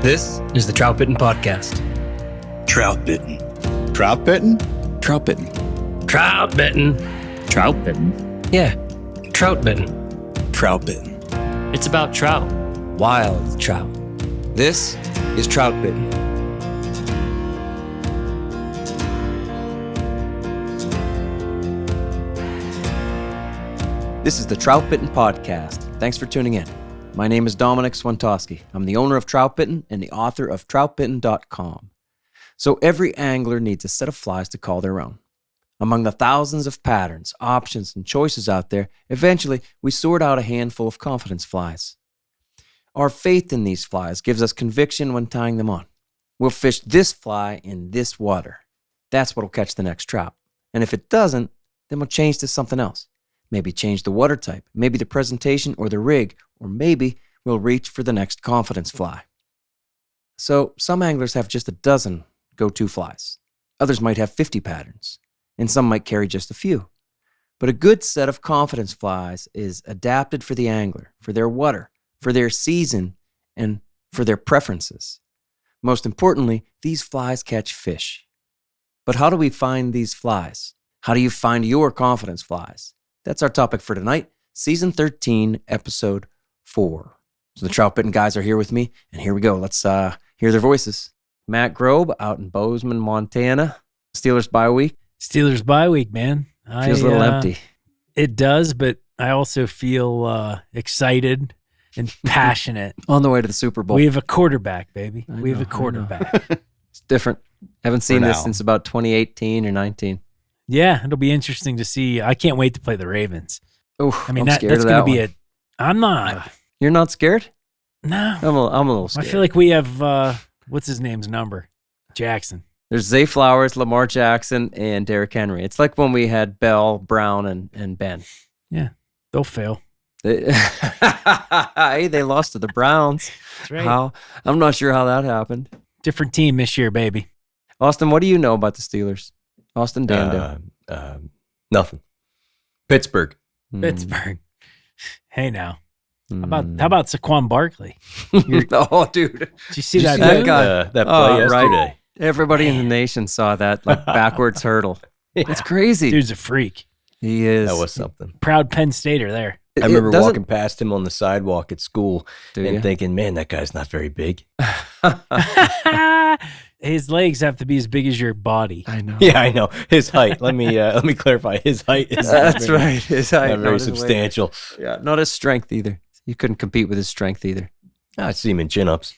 This is the Troutbitten podcast. Troutbitten. Troutbitten? Troutbitten. Troutbitten. Troutbitten. Yeah, Troutbitten. Troutbitten. It's about trout. Wild trout. This is Troutbitten. This is the Troutbitten podcast. Thanks for tuning in. My name is Dominic Swantowski. I'm the owner of Troutbitten and the author of Troutbitten.com. So every angler needs a set of flies to call their own. Among the thousands of patterns, options, and choices out there, eventually we sort out a handful of confidence flies. Our faith in these flies gives us conviction when tying them on. We'll fish this fly in this water. That's what'll catch the next trout. And if it doesn't, then we'll change to something else. Maybe change the water type, maybe the presentation or the rig, or maybe we'll reach for the next confidence fly. So some anglers have just a dozen go-to flies. Others might have 50 patterns, and some might carry just a few. But a good set of confidence flies is adapted for the angler, for their water, for their season, and for their preferences. Most importantly, these flies catch fish. But how do we find these flies? How do you find your confidence flies? That's our topic for tonight, Season 13, Episode 4. So the Troutbitten guys are here with me, and here we go. Let's hear their voices. Matt Grobe out in Bozeman, Montana. Steelers bye week. Steelers bye week, man. Feels a little empty. It does, but I also feel excited and passionate. On the way to the Super Bowl. We have a quarterback, baby. I We have know, a quarterback. It's different. Haven't seen this now. since about 2018 or 19. Yeah, it'll be interesting to see. I can't wait to play the Ravens. Oh, I mean, I'm that's scared of going that to be one. I'm not. You're not scared? No. I'm a little I scared. feel like we have, what's his name's number? Jackson. There's Zay Flowers, Lamar Jackson, and Derrick Henry. It's like when we had Bell, Brown, and Ben. Yeah, they'll fail. Hey, they lost to the Browns. That's right. How? I'm not sure how that happened. Different team this year, baby. Austin, what do you know about the Steelers? Austin Dando. Nothing. Pittsburgh. Pittsburgh. Hey now. Hmm. How about Saquon Barkley? Oh, dude. Did you see Did you that? see that move? guy? That play Oh, yesterday. right. Everybody in the nation saw that like backwards hurdle. It's crazy. Dude's a freak. He is. That was something. Proud Penn Stater there. I remember doesn't- walking past him on the sidewalk at school Do and you? thinking, man, that guy's not very big. His legs have to be as big as your body. I know. Yeah, I know. His height. Let me clarify. His height is That's right. His height, not not very his weight. substantial. Yeah, not his strength either. You couldn't compete with his strength either. I see him in chin-ups.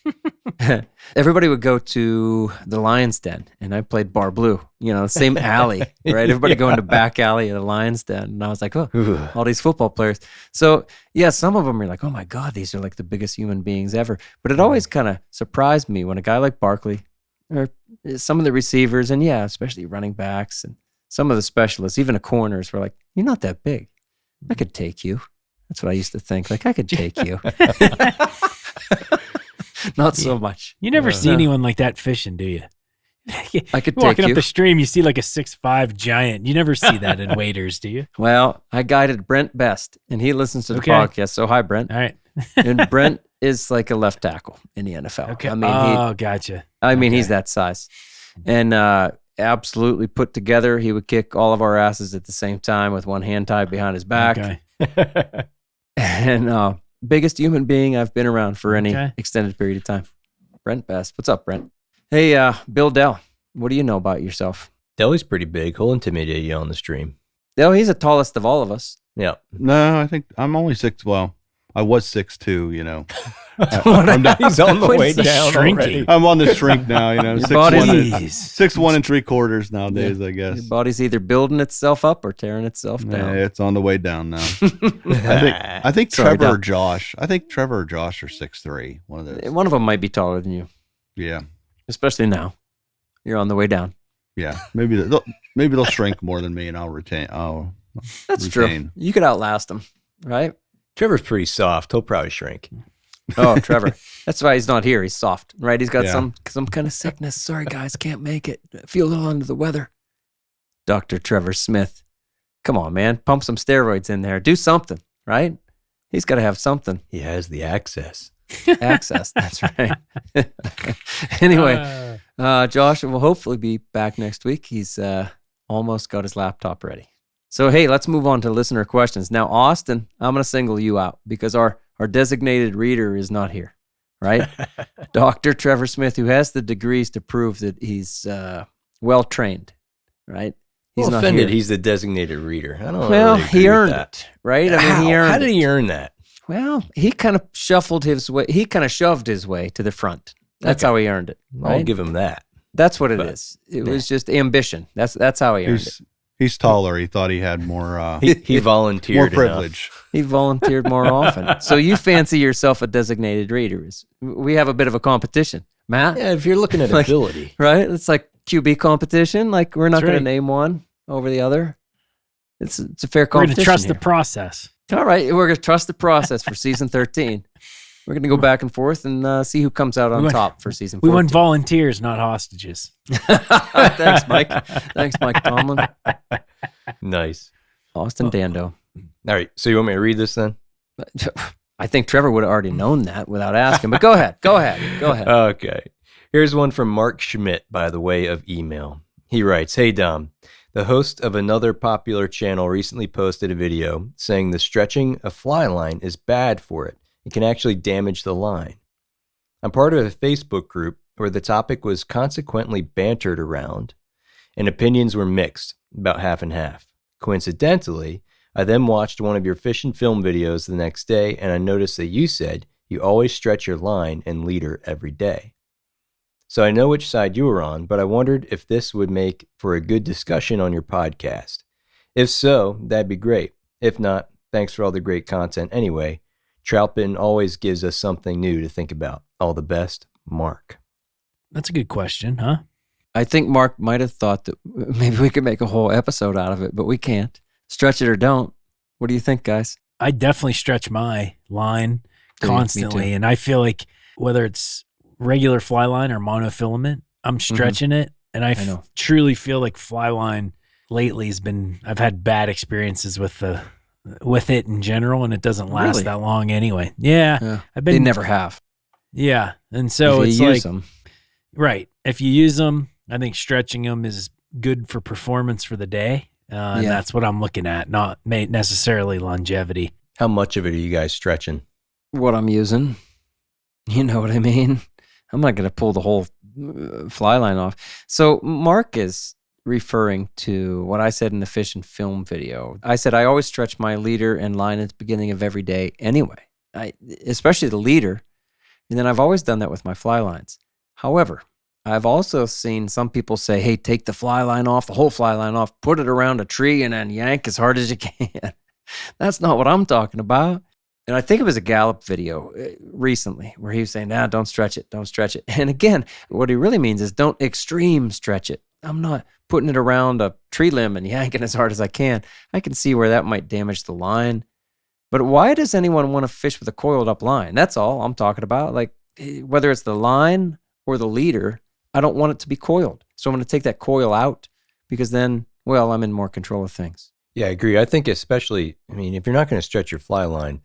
Everybody would go to the Lion's Den, and I played Bar Blue. You know, the same alley, right? Everybody going to back alley at the Lion's Den, and I was like, oh, Ooh. all these football players. So yeah, some of them are like, oh my God, these are like the biggest human beings ever. But it always kind of surprised me when a guy like Barkley, or some of the receivers, and yeah, especially running backs and some of the specialists, even the corners, were like, you're not that big. I could take you. That's what I used to think. Like, I could take you. Not so much. You never see No. anyone like that fishing, do you? I could You're walking take you. up the stream, you see like a 6'5" giant. You never see that in waders, do you? Well, I guided Brent Best, and he listens to the Okay. podcast. So hi, Brent. All right. And Brent is like a left tackle in the NFL. Okay. I mean, Gotcha. he's okay. that size, and absolutely put together. He would kick all of our asses at the same time with one hand tied behind his back. Okay. And biggest human being I've been around for any Okay. extended period of time. Brent Best. What's up, Brent? Hey, Bill Dell. What do you know about yourself? Delly's pretty big. He'll intimidate you on the stream. Dell, he's the tallest of all of us. Yeah. No, I think I'm only 6. Well, I was 6'2", you know. He's on the Wait, way it's down shrinking. already. I'm on the shrink now, you know. Your 6'1", body- and, Jeez. 6'1" and 3/4 nowadays, I Your guess. body's either building itself up or tearing itself Yeah, down. it's on the way down now. I think Sorry, Trevor Dell. or Josh. I think Trevor or Josh are 6'3". One of those. One of them might be taller than you, Yeah, especially now. You're on the way down. yeah. Maybe they'll shrink more than me, and I'll retain. That's true. retain. You could outlast them, right? Trevor's pretty soft. He'll probably shrink. Oh, Trevor. That's why he's not here. He's soft, right? He's got Yeah. some kind of sickness. Sorry, guys, can't make it. I feel a little under the weather. Dr. Trevor Smith. Come on, man. Pump some steroids in there. Do something, right? He's got to have something. He has the access. access. That's right. Anyway, Josh will hopefully be back next week. He's almost got his laptop ready. So, hey, let's move on to listener questions. Now, Austin, I'm going to single you out because our designated reader is not here, right? Dr. Trevor Smith, who has the degrees to prove that he's well-trained, right? He's Well, not offended here. he's the designated reader. I don't Well, really agree he with earned that. it, right? I mean, How? he earned How did it. he earn that? Well, he kind of shuffled his way. He kind of shoved his way to the front. That's Okay. how he earned it. I'll Right? give him that. That's what it But, is. It was just ambition. That's how he earned it. He's taller. He thought he had more He volunteered more enough. privilege. He volunteered more often. So you fancy yourself a designated reader. We have a bit of a competition. Matt, Yeah, if you're looking at Like- ability. right? It's like QB competition. Like we're not That's going right. to name one over the other. It's a fair We're going competition. to trust here. the process. All right, we're going to trust the process for season 13. We're going to go back and forth and see who comes out on top for season 14. We want volunteers, not hostages. Thanks, Mike. Thanks, Mike Tomlin. Nice. Austin Dando. All right. So you want me to read this then? I think Trevor would have already known that without asking, but go ahead. Go ahead. Okay. Here's one from Mark Schmidt by the way of email. He writes, "Hey Dom, the host of another popular channel recently posted a video saying the stretching a fly line is bad for it. It can actually damage the line. I'm part of a Facebook group where the topic was consequently bantered around and opinions were mixed, about half and half. Coincidentally, I then watched one of your fish and film videos the next day and I noticed that you said you always stretch your line and leader every day. So I know which side you were on, but I wondered if this would make for a good discussion on your podcast. If so, that'd be great. If not, thanks for all the great content anyway. Troutbitten always gives us something new to think about. All the best, Mark." That's a good question, huh? I think Mark might have thought that maybe we could make a whole episode out of it, but we can't. Stretch it or don't. What do you think, guys? I definitely stretch my line Me constantly. too. And I feel like whether it's regular fly line or monofilament, I'm stretching it. And I know. truly feel like fly line lately I've had bad experiences with it in general, and it doesn't last Really? that long anyway. Yeah. Yeah. I've They been, never have. yeah. And so if it's you like, use them. right. If you use them, I think stretching them is good for performance for the day. And Yeah. that's what I'm looking at, not necessarily longevity. How much of it are you guys stretching? What I'm using. You know what I mean? I'm not going to pull the whole fly line off. So Mark is referring to what I said in the fish and film video. I said I always stretch my leader and line at the beginning of every day anyway, especially the leader. And then I've always done that with my fly lines. However, I've also seen some people say, hey, take the fly line off, the whole fly line off, put it around a tree and then yank as hard as you can. That's not what I'm talking about. And I think it was a Gallup video recently where he was saying, don't stretch it, don't stretch it. And again, what he really means is don't extreme stretch it. I'm not putting it around a tree limb and yanking as hard as I can. I can see where that might damage the line. But why does anyone want to fish with a coiled up line? That's all I'm talking about. Like whether it's the line or the leader, I don't want it to be coiled. So I'm going to take that coil out because then, well, I'm in more control of things. Yeah, I agree. I think especially, if you're not going to stretch your fly line,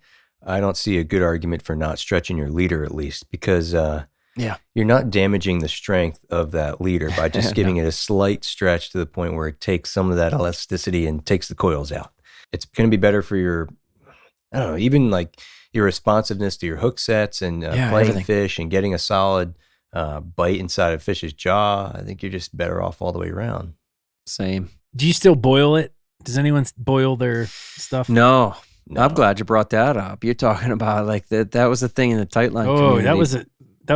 I don't see a good argument for not stretching your leader at least because you're not damaging the strength of that leader by just giving it a slight stretch to the point where it takes some of that elasticity and takes the coils out. It's going to be better for your, I don't know, even like your responsiveness to your hook sets and playing everything. fish and getting a solid bite inside a fish's jaw. I think you're just better off all the way around. Same. Do you still boil it? Does anyone boil their stuff? No. No. I'm glad you brought that up. You're talking about like that was the thing in the tight line Oh, community. that was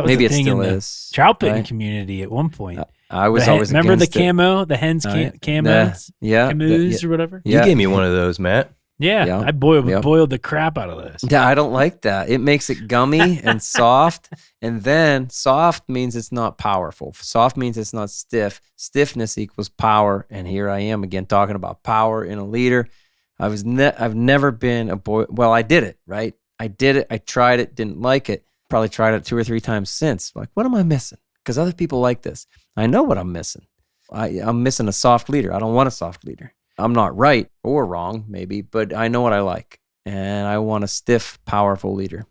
Maybe a it thing still in the is. Troutbitten right? community at one point. I was The hen- always remember the against it. camo, the hens Right. camos, Yeah. camus or whatever. You gave me one of those, Matt. Yeah, Yeah. I boiled Yeah. the crap out of this. Yeah, I don't like that. It makes it gummy and soft. And then soft means it's not powerful. Soft means it's not stiff. Stiffness equals power. And here I am again talking about power in a leader. I've never been a boy. Well, I did it, right? I did it. I tried it, didn't like it. Probably tried it 2 or 3 times since. Like, what am I missing? Because other people like this. I know what I'm missing. I'm missing a soft leader. I don't want a soft leader. I'm not right or wrong, maybe, but I know what I like. And I want a stiff, powerful leader.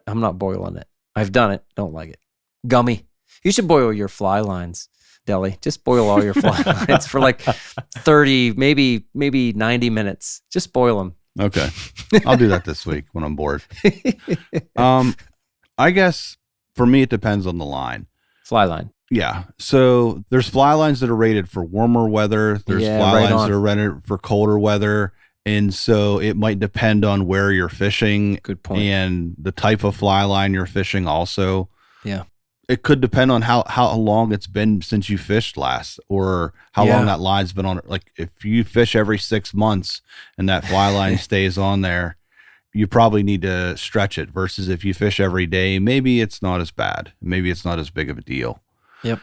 I'm not boiling it. I've done it. Don't like it. Gummy. You should boil your fly lines, Deli. Just boil all your fly lines for like 30, maybe 90 minutes. Just boil them. Okay. I'll do that this week when I'm bored. I guess for me, it depends on the line. Fly line. Yeah. So there's fly lines that are rated for warmer weather. There's fly lines that are rated for colder weather. And so it might depend on where you're fishing. Good point. And the type of fly line you're fishing also. Yeah. It could depend on how long it's been since you fished last, or how long that line's been on it. Like if you fish every 6 months and that fly line stays on there, you probably need to stretch it, versus if you fish every day, maybe it's not as bad. Maybe it's not as big of a deal. Yep.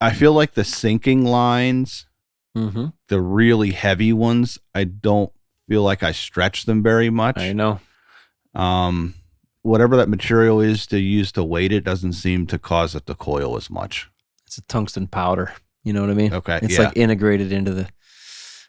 I feel like the sinking lines, the really heavy ones, I don't feel like I stretch them very much. I know. Whatever that material is to use to weight it doesn't seem to cause it to coil as much. It's a tungsten powder. You know what I mean? Okay. It's like integrated into the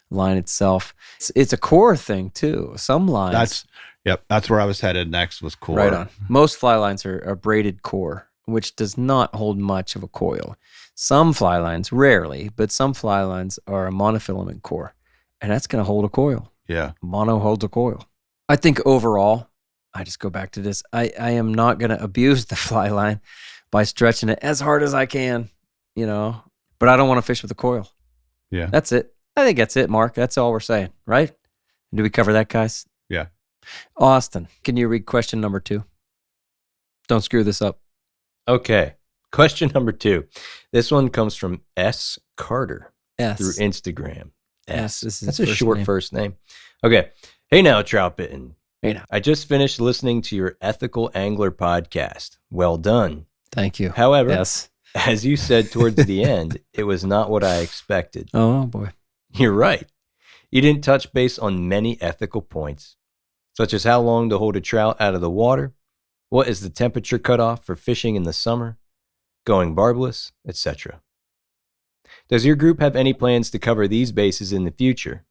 line itself. It's a core thing too. Some lines. That's where I was headed next, was core. Right on. Most fly lines are braided core, which does not hold much of a coil. Some fly lines, rarely, but some fly lines are a monofilament core, and that's going to hold a coil. Yeah. Mono holds a coil. I think overall, I just go back to this. I am not going to abuse the fly line by stretching it as hard as I can, but I don't want to fish with a coil. Yeah. That's it. I think that's it, Mark. That's all we're saying, right? Do we cover that, guys? Yeah. Austin, can you read question number 2? Don't screw this up. Okay. Question number 2. This one comes from S. Carter through Instagram. S. This is That's a short first name. Okay. Hey now, Troutbitten. Hey now. I just finished listening to your Ethical Angler podcast. Well done. Thank you. However, yes. As you said towards the end, it was not what I expected. Oh, boy. You're right. You didn't touch base on many ethical points, such as how long to hold a trout out of the water, what is the temperature cutoff for fishing in the summer, going barbless, etc. Does your group have any plans to cover these bases in the future?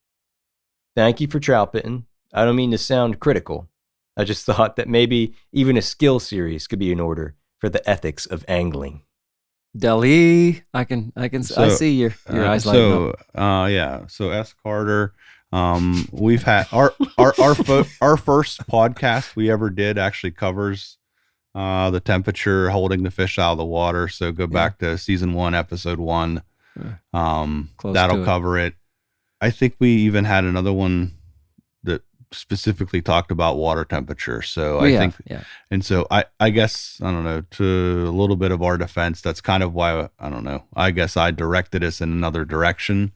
Thank you for Troutbitten. I don't mean to sound critical. I just thought that maybe even a skill series could be in order for the ethics of angling. Deli, I see your eyes lighting up. So S. Carter, we've had our first podcast we ever did actually covers the temperature, holding the fish out of the water. So go back to season 1, episode 1. That'll cover it. I think we even had another one that specifically talked about water temperature. So and so I guess, I don't know, to a little bit of our defense, that's kind of why, I don't know, I guess I directed us in another direction.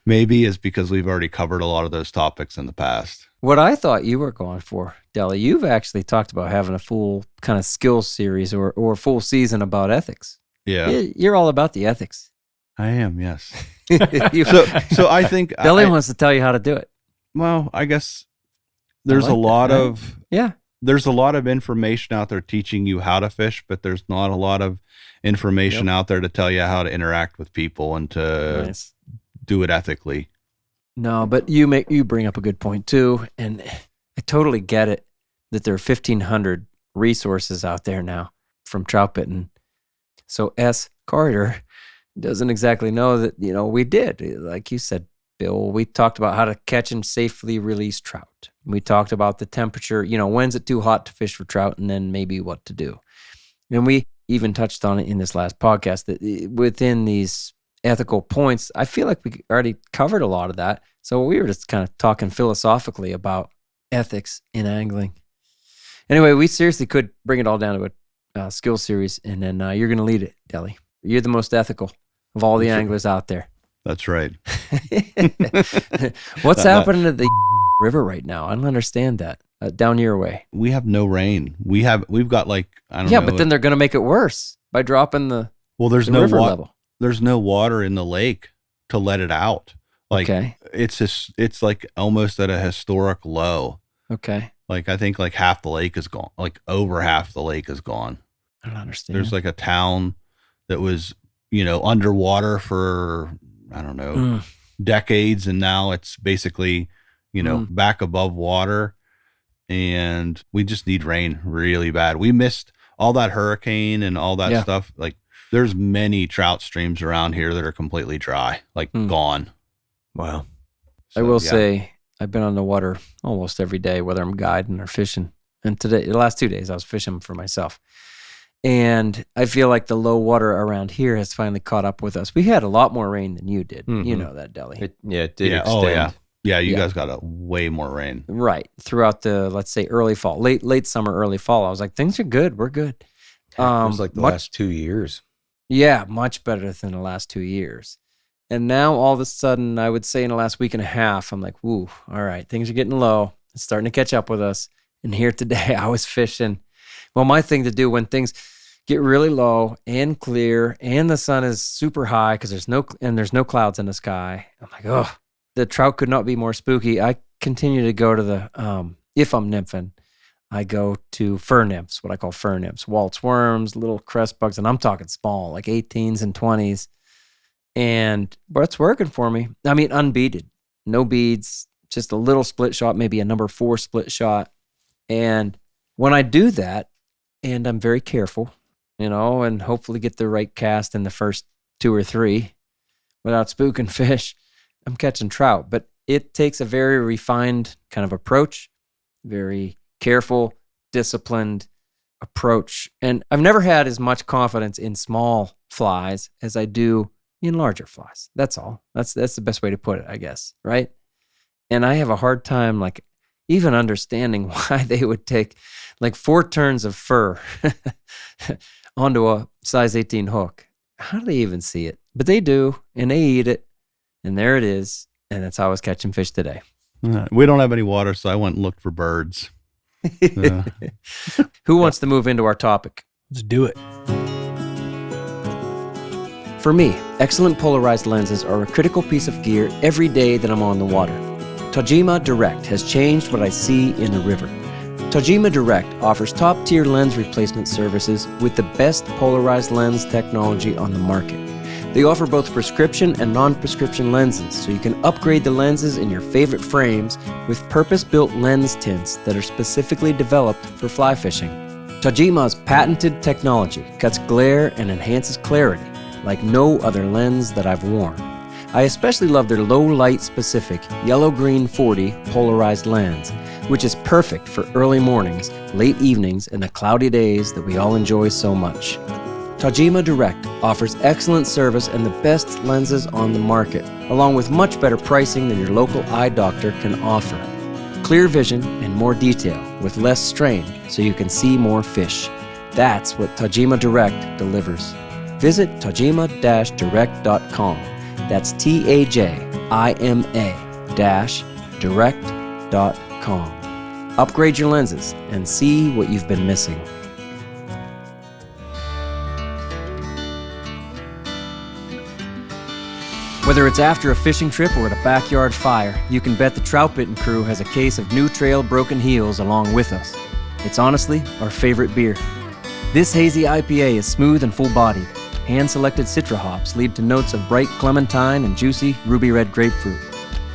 Maybe is because we've already covered a lot of those topics in the past. What I thought you were going for, Deli, you've actually talked about having a full kind of skills series or full season about ethics. Yeah. You're all about the ethics. I am, yes. So I think Deli wants to tell you how to do it. Well, I guess there's a lot of there's a lot of information out there teaching you how to fish, but there's not a lot of information out there to tell you how to interact with people and to do it ethically. No, but you bring up a good point too, and I totally get it that there are 1,500 resources out there now from Troutbitten. So S. Carter doesn't exactly know that, we did. Like you said, Bill, we talked about how to catch and safely release trout. We talked about the temperature, when's it too hot to fish for trout, and then maybe what to do. And we even touched on it in this last podcast that within these ethical points, I feel like we already covered a lot of that. So we were just kind of talking philosophically about ethics in angling. Anyway, we seriously could bring it all down to a skill series, and then you're going to lead it, Deli. You're the most ethical of all the anglers out there. That's right. What's happening to the river right now? I don't understand that. Down your way. We have no rain. We've got I don't know. Yeah, but then they're going to make it worse by dropping the river level. There's no water in the lake to let it out. It's like almost at a historic low. Okay. I think half the lake is gone. Over half the lake is gone. I don't understand. There's a town that was, underwater for, I don't know, decades. And now it's basically, back above water. And we just need rain really bad. We missed all that hurricane and all that Yeah. stuff, like there's many trout streams around here that are completely dry, like gone. Wow. I So, will yeah. say I've been on the water almost every day, whether I'm guiding or fishing. And today, the last 2 days, I was fishing for myself. And I feel like the low water around here has finally caught up with us. We had a lot more rain than you did. You Mhm. know that, Deli. It did Yeah. extend. Oh, yeah. Yeah, you Yeah. guys got a way more rain. Right. Throughout the, let's say, early fall, late summer, early fall. I was like, things are good. We're good. Heck, it was like the much- last 2 years. Yeah, much better than the last 2 years. And now all of a sudden, I would say in the last week and a half, I'm like, woo, all right, things are getting low. It's starting to catch up with us. And here today, I was fishing. Well, my thing to do when things get really low and clear and the sun is super high because there's no clouds in the sky. I'm like, oh, the trout could not be more spooky. I continue to go to the, if I'm nymphing, I go to fur nymphs, what I call fur nymphs, waltz worms, little crest bugs, and I'm talking small, like 18s and 20s. But it's working for me. I mean, unbeaded, no beads, just a little split shot, maybe a number 4 split shot. And when I do that, and I'm very careful, and hopefully get the right cast in the first 2 or 3 without spooking fish, I'm catching trout. But it takes a very refined kind of approach, very careful, disciplined approach. And I've never had as much confidence in small flies as I do in larger flies. That's all. That's the best way to put it, I guess, right? And I have a hard time, like, even understanding why they would take like 4 turns of fur onto a size 18 hook. How do they even see it? But they do, and they eat it, and there it is. And that's how I was catching fish today. We don't have any water, so I went and looked for birds. Who wants to move into our topic? Let's do it. For me, excellent polarized lenses are a critical piece of gear every day that I'm on the water. Tajima Direct has changed what I see in the river. Tajima Direct offers top-tier lens replacement services with the best polarized lens technology on the market. They offer both prescription and non-prescription lenses, so you can upgrade the lenses in your favorite frames with purpose-built lens tints that are specifically developed for fly fishing. Tajima's patented technology cuts glare and enhances clarity like no other lens that I've worn. I especially love their low light specific yellow-green 40 polarized lens, which is perfect for early mornings, late evenings, and the cloudy days that we all enjoy so much. Tajima Direct offers excellent service and the best lenses on the market, along with much better pricing than your local eye doctor can offer. Clear vision and more detail with less strain so you can see more fish. That's what Tajima Direct delivers. Visit tajima-direct.com. That's tajima-direct.com. Upgrade your lenses and see what you've been missing. Whether it's after a fishing trip or at a backyard fire, you can bet the Troutbitten crew has a case of New Trail Broken Heels along with us. It's honestly our favorite beer. This hazy IPA is smooth and full-bodied. Hand-selected citra hops lead to notes of bright clementine and juicy ruby red grapefruit.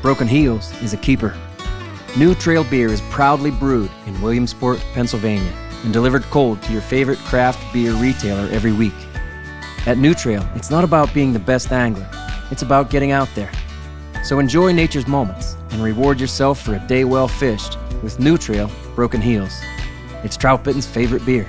Broken Heels is a keeper. New Trail beer is proudly brewed in Williamsport, Pennsylvania, and delivered cold to your favorite craft beer retailer every week. At New Trail, it's not about being the best angler. It's about getting out there. So enjoy nature's moments and reward yourself for a day well fished with New Trail Broken Heels. It's Troutbitten's favorite beer.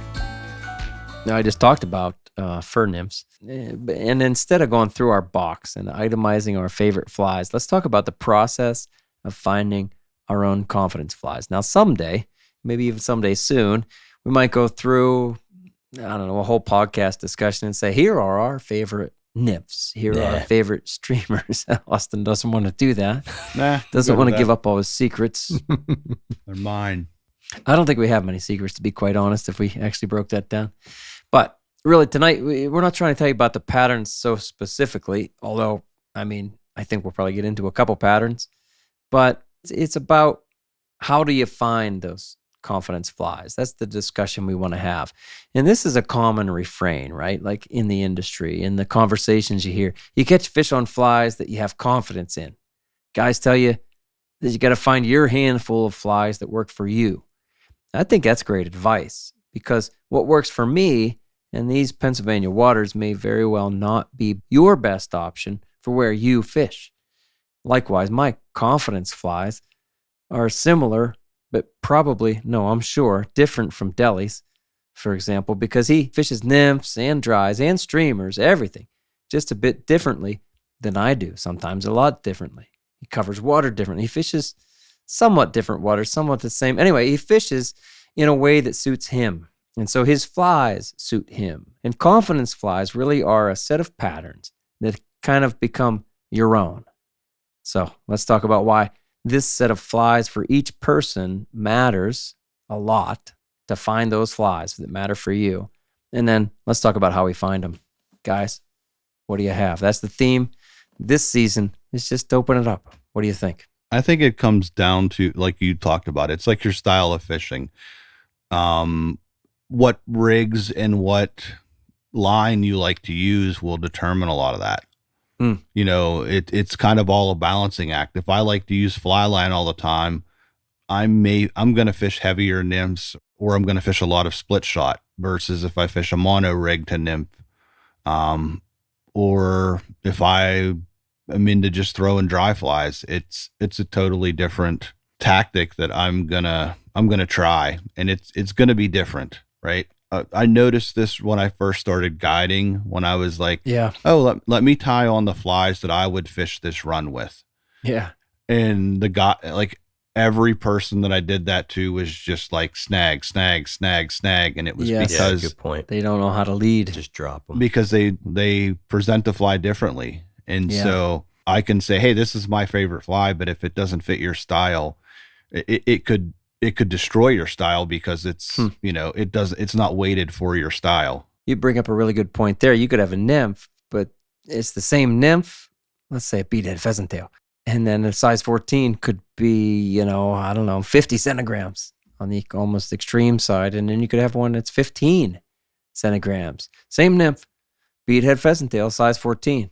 Now, I just talked about fur nymphs. And instead of going through our box and itemizing our favorite flies, let's talk about the process of finding our own confidence flies. Now, someday, maybe even someday soon, we might go through, a whole podcast discussion and say, here are our favorite nymphs. Here are our favorite streamers. Austin doesn't want to do that. Doesn't want to give up all his secrets. They're mine. I don't think we have many secrets, to be quite honest, if we actually broke that down. But really, tonight, we're not trying to tell you about the patterns so specifically, although, I think we'll probably get into a couple patterns. But it's about how do you find those confidence flies? That's the discussion we want to have. And this is a common refrain, right? Like in the industry, in the conversations you hear. You catch fish on flies that you have confidence in. Guys tell you that you got to find your handful of flies that work for you. I think that's great advice. because what works for me and these Pennsylvania waters may very well not be your best option for where you fish. Likewise, my confidence flies are similar, but probably, no, I'm sure, different from Deli's, for example, because he fishes nymphs and dries and streamers, everything, just a bit differently than I do, sometimes a lot differently. He covers water differently. He fishes somewhat different waters, somewhat the same. Anyway, he fishes in a way that suits him. And so his flies suit him. And confidence flies really are a set of patterns that kind of become your own. So let's talk about why this set of flies for each person matters a lot to find those flies that matter for you. And then let's talk about how we find them. Guys, what do you have? That's the theme this season. Is just open it up. What do you think? I think it comes down to, like you talked about, it's like your style of fishing. What rigs and what line you like to use will determine a lot of that. You know, it's kind of all a balancing act. If I like to use fly line all the time, I'm going to fish heavier nymphs, or I'm going to fish a lot of split shot, versus if I fish a mono rig to nymph, or if I am into just throwing dry flies, it's a totally different tactic that I'm gonna try, and it's gonna be different, right? I noticed this when I first started guiding, when I was like, let me tie on the flies that I would fish this run with. Yeah. And the guy, like every person that I did that to was just like snag. And it was because good point. They don't know how to lead. Just drop them. Because they present the fly differently. And so I can say, hey, this is my favorite fly, but if it doesn't fit your style, it could destroy your style, because it's, it's not weighted for your style. You bring up a really good point there. You could have a nymph, but it's the same nymph. Let's say a beadhead pheasant tail. And then a size 14 could be, 50 centigrams on the almost extreme side. And then you could have one that's 15 centigrams. Same nymph, beadhead pheasant tail, size 14.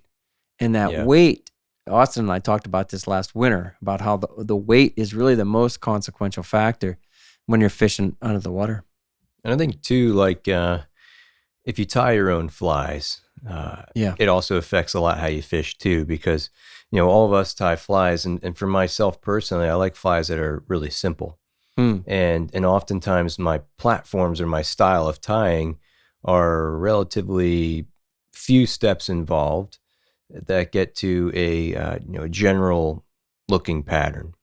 And that weight, Austin and I talked about this last winter, about how the weight is really the most consequential factor when you're fishing under the water. And I think too, like if you tie your own flies, it also affects a lot how you fish too, because all of us tie flies, and for myself personally, I like flies that are really simple. And oftentimes my platforms or my style of tying are relatively few steps involved that get to a general looking pattern.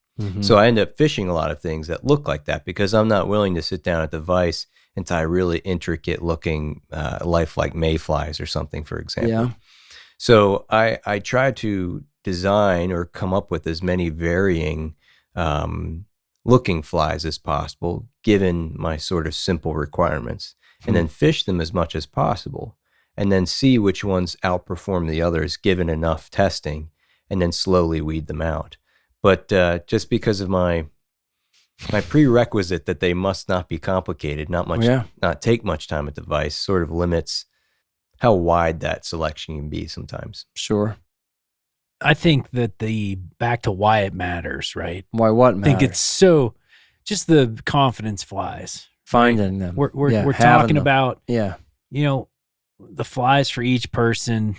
So I end up fishing a lot of things that look like that, because I'm not willing to sit down at the vise and tie really intricate looking lifelike mayflies or something, for example. So I try to design or come up with as many varying looking flies as possible, given my sort of simple requirements, and then fish them as much as possible, and then see which ones outperform the others given enough testing, and then slowly weed them out. But just because of my prerequisite that they must not be complicated, not take much time at the vise, sort of limits how wide that selection can be sometimes. Sure. I think that back to why it matters, right? Why what matters? I think it's just the confidence flies. Finding them. We're talking about, the flies for each person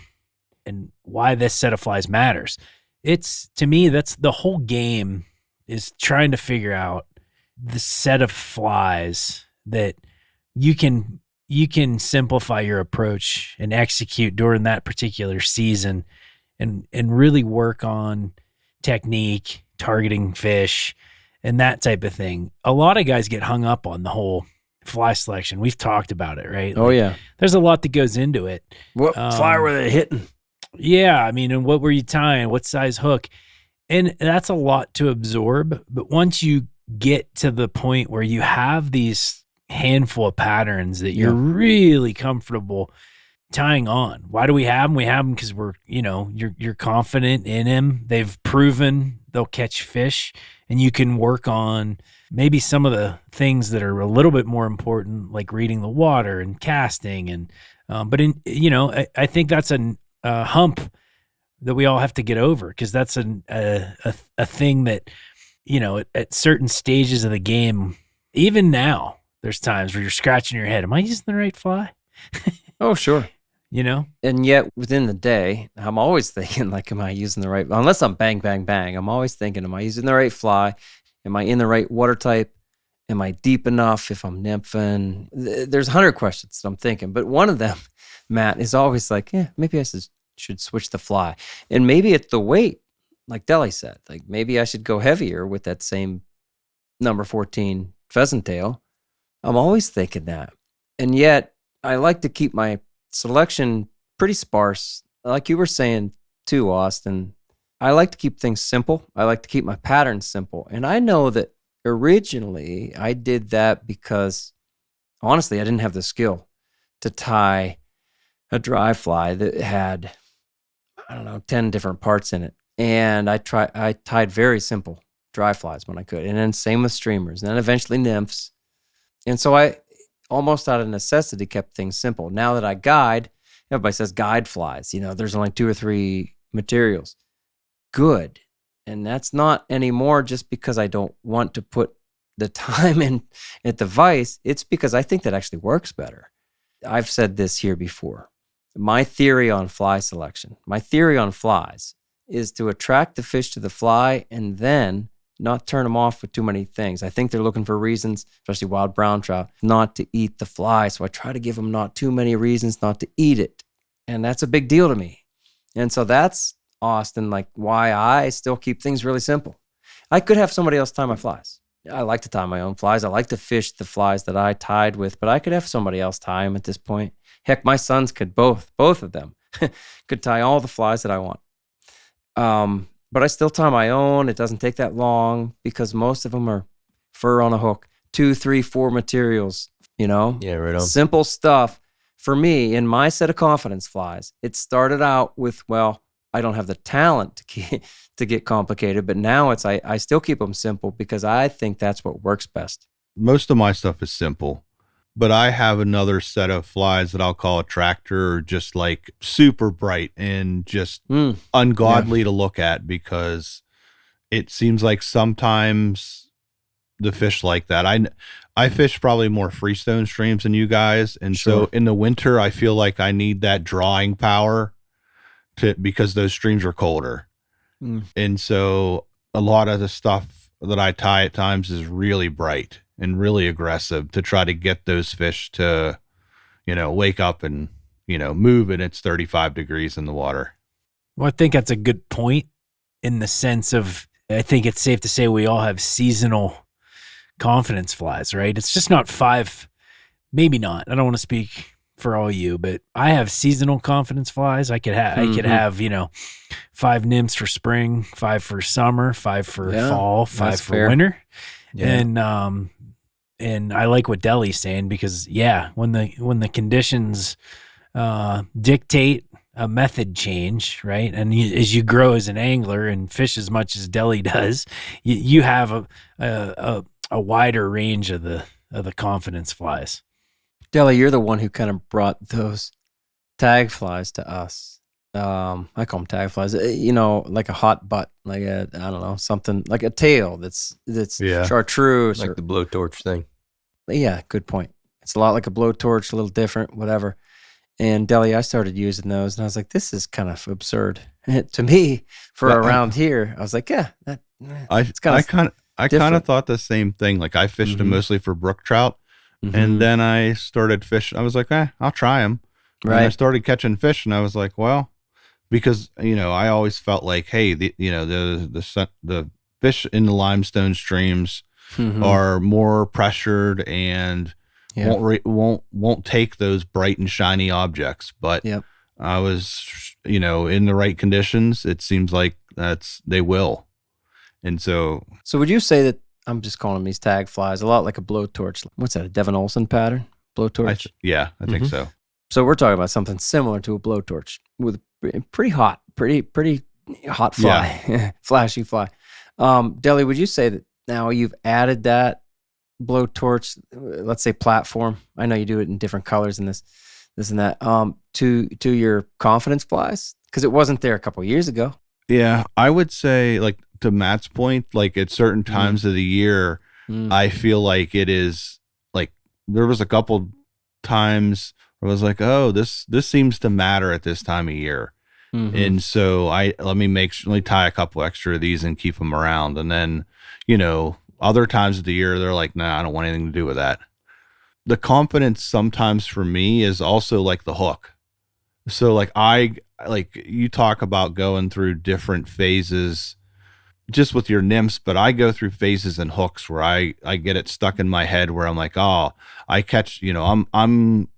and why this set of flies matters. It's, to me, that's the whole game, is trying to figure out the set of flies that you can simplify your approach and execute during that particular season, and really work on technique, targeting fish, and that type of thing. A lot of guys get hung up on the whole fly selection. We've talked about it, right? There's a lot that goes into it. What fly were they hitting? Yeah, I mean, and what were you tying? What size hook? And that's a lot to absorb. But once you get to the point where you have these handful of patterns that you're really comfortable tying on. Why do we have them? We have them because we're, you're confident in them. They've proven they'll catch fish, and you can work on maybe some of the things that are a little bit more important, like reading the water and casting. And, I think that's a hump that we all have to get over, because that's a thing that, at certain stages of the game, even now, There's times where you're scratching your head. Am I using the right fly? Oh, sure. You know? And yet within the day, I'm always thinking, like, am I using the right, unless I'm bang, bang, bang, I'm always thinking, am I using the right fly? Am I in the right water type? Am I deep enough if I'm nymphing? There's 100 questions that I'm thinking, but one of them, Matt, is always like, maybe I should switch the fly. And maybe it's the weight, like Deli said, like maybe I should go heavier with that same number 14 pheasant tail. I'm always thinking that. And yet I like to keep my selection pretty sparse. Like you were saying too, Austin, I like to keep things simple. I like to keep my patterns simple. And I know that originally I did that because honestly, I didn't have the skill to tie a dry fly that had, 10 different parts in it. And I tied very simple dry flies when I could. And then same with streamers, and then eventually nymphs. And so I almost out of necessity kept things simple. Now that I guide, everybody says guide flies. There's only 2 or 3 materials. Good. And that's not anymore just because I don't want to put the time in at the vise. It's because I think that actually works better. I've said this here before. My theory on fly selection, my theory on flies is to attract the fish to the fly and then not turn them off with too many things. I think they're looking for reasons, especially wild brown trout, not to eat the fly. So I try to give them not too many reasons not to eat it. And that's a big deal to me. And so that's, Austin, like why I still keep things really simple. I could have somebody else tie my flies. I like to tie my own flies. I like to fish the flies that I tied with, but I could have somebody else tie them at this point. Heck, my sons could both of them could tie all the flies that I want. But I still tie my own. It doesn't take that long because most of them are fur on a hook, 2, 3, 4 materials, Yeah, right on. Simple stuff. For me, in my set of confidence flies, it started out with, I don't have the talent to get complicated, but now it's I still keep them simple because I think that's what works best. Most of my stuff is simple, but I have another set of flies that I'll call a tractor, or just like super bright and just ungodly to look at, because it seems like sometimes the fish like that. I fish probably more freestone streams than you guys, and so in the winter I feel like I need that drawing power because those streams are colder. And so a lot of the stuff that I tie at times is really bright and really aggressive to try to get those fish to, wake up and, move, and it's 35 degrees in the water. Well, I think that's a good point in the sense of, I think it's safe to say we all have seasonal confidence flies, right? It's just not 5, maybe not. I don't want to speak for all you, but I have seasonal confidence flies. I could have, 5 nymphs for spring, 5 for summer, 5 for fall, 5 for fair. Winter. Yeah. And I like what Deli's saying because when the conditions dictate a method change, right? And as you grow as an angler and fish as much as Deli does, you have a wider range of the confidence flies. Deli, you're the one who kind of brought those tag flies to us. I call them tag flies, like a hot butt, like something like a tail that's chartreuse. Like the blowtorch thing. Yeah, good point. It's a lot like a blowtorch, a little different, whatever. And Deli, I started using those and I was like, this is kind of absurd to me for around here. I was like, I kind of thought the same thing. Like I fished them mostly for brook trout. And then I started fishing. I was like, I'll try them. Right. And I started catching fish, and I was like, well, because I always felt like, hey, the fish in the limestone streams are more pressured and won't take those bright and shiny objects. But I was, in the right conditions, it seems like they will. And so would you say that? I'm just calling them these tag flies, a lot like a blowtorch. What's that, a Devin Olson pattern? Blowtorch? I think so. So we're talking about something similar to a blowtorch with a pretty hot fly, flashy fly. Deli, would you say that now you've added that blowtorch, let's say platform? I know you do it in different colors and this and that, to your confidence flies? Because it wasn't there a couple of years ago. Yeah, I would say, like, to Matt's point, like at certain times of the year, I feel like it is like there was a couple times where I was like, oh, this seems to matter at this time of year. Mhm. And so let me tie a couple extra of these and keep them around. And then, other times of the year, they're like, nah, I don't want anything to do with that. The confidence sometimes for me is also like the hook. So like you talk about going through different phases just with your nymphs, but I go through phases and hooks where I get it stuck in my head where I'm like, oh, I catch, I'm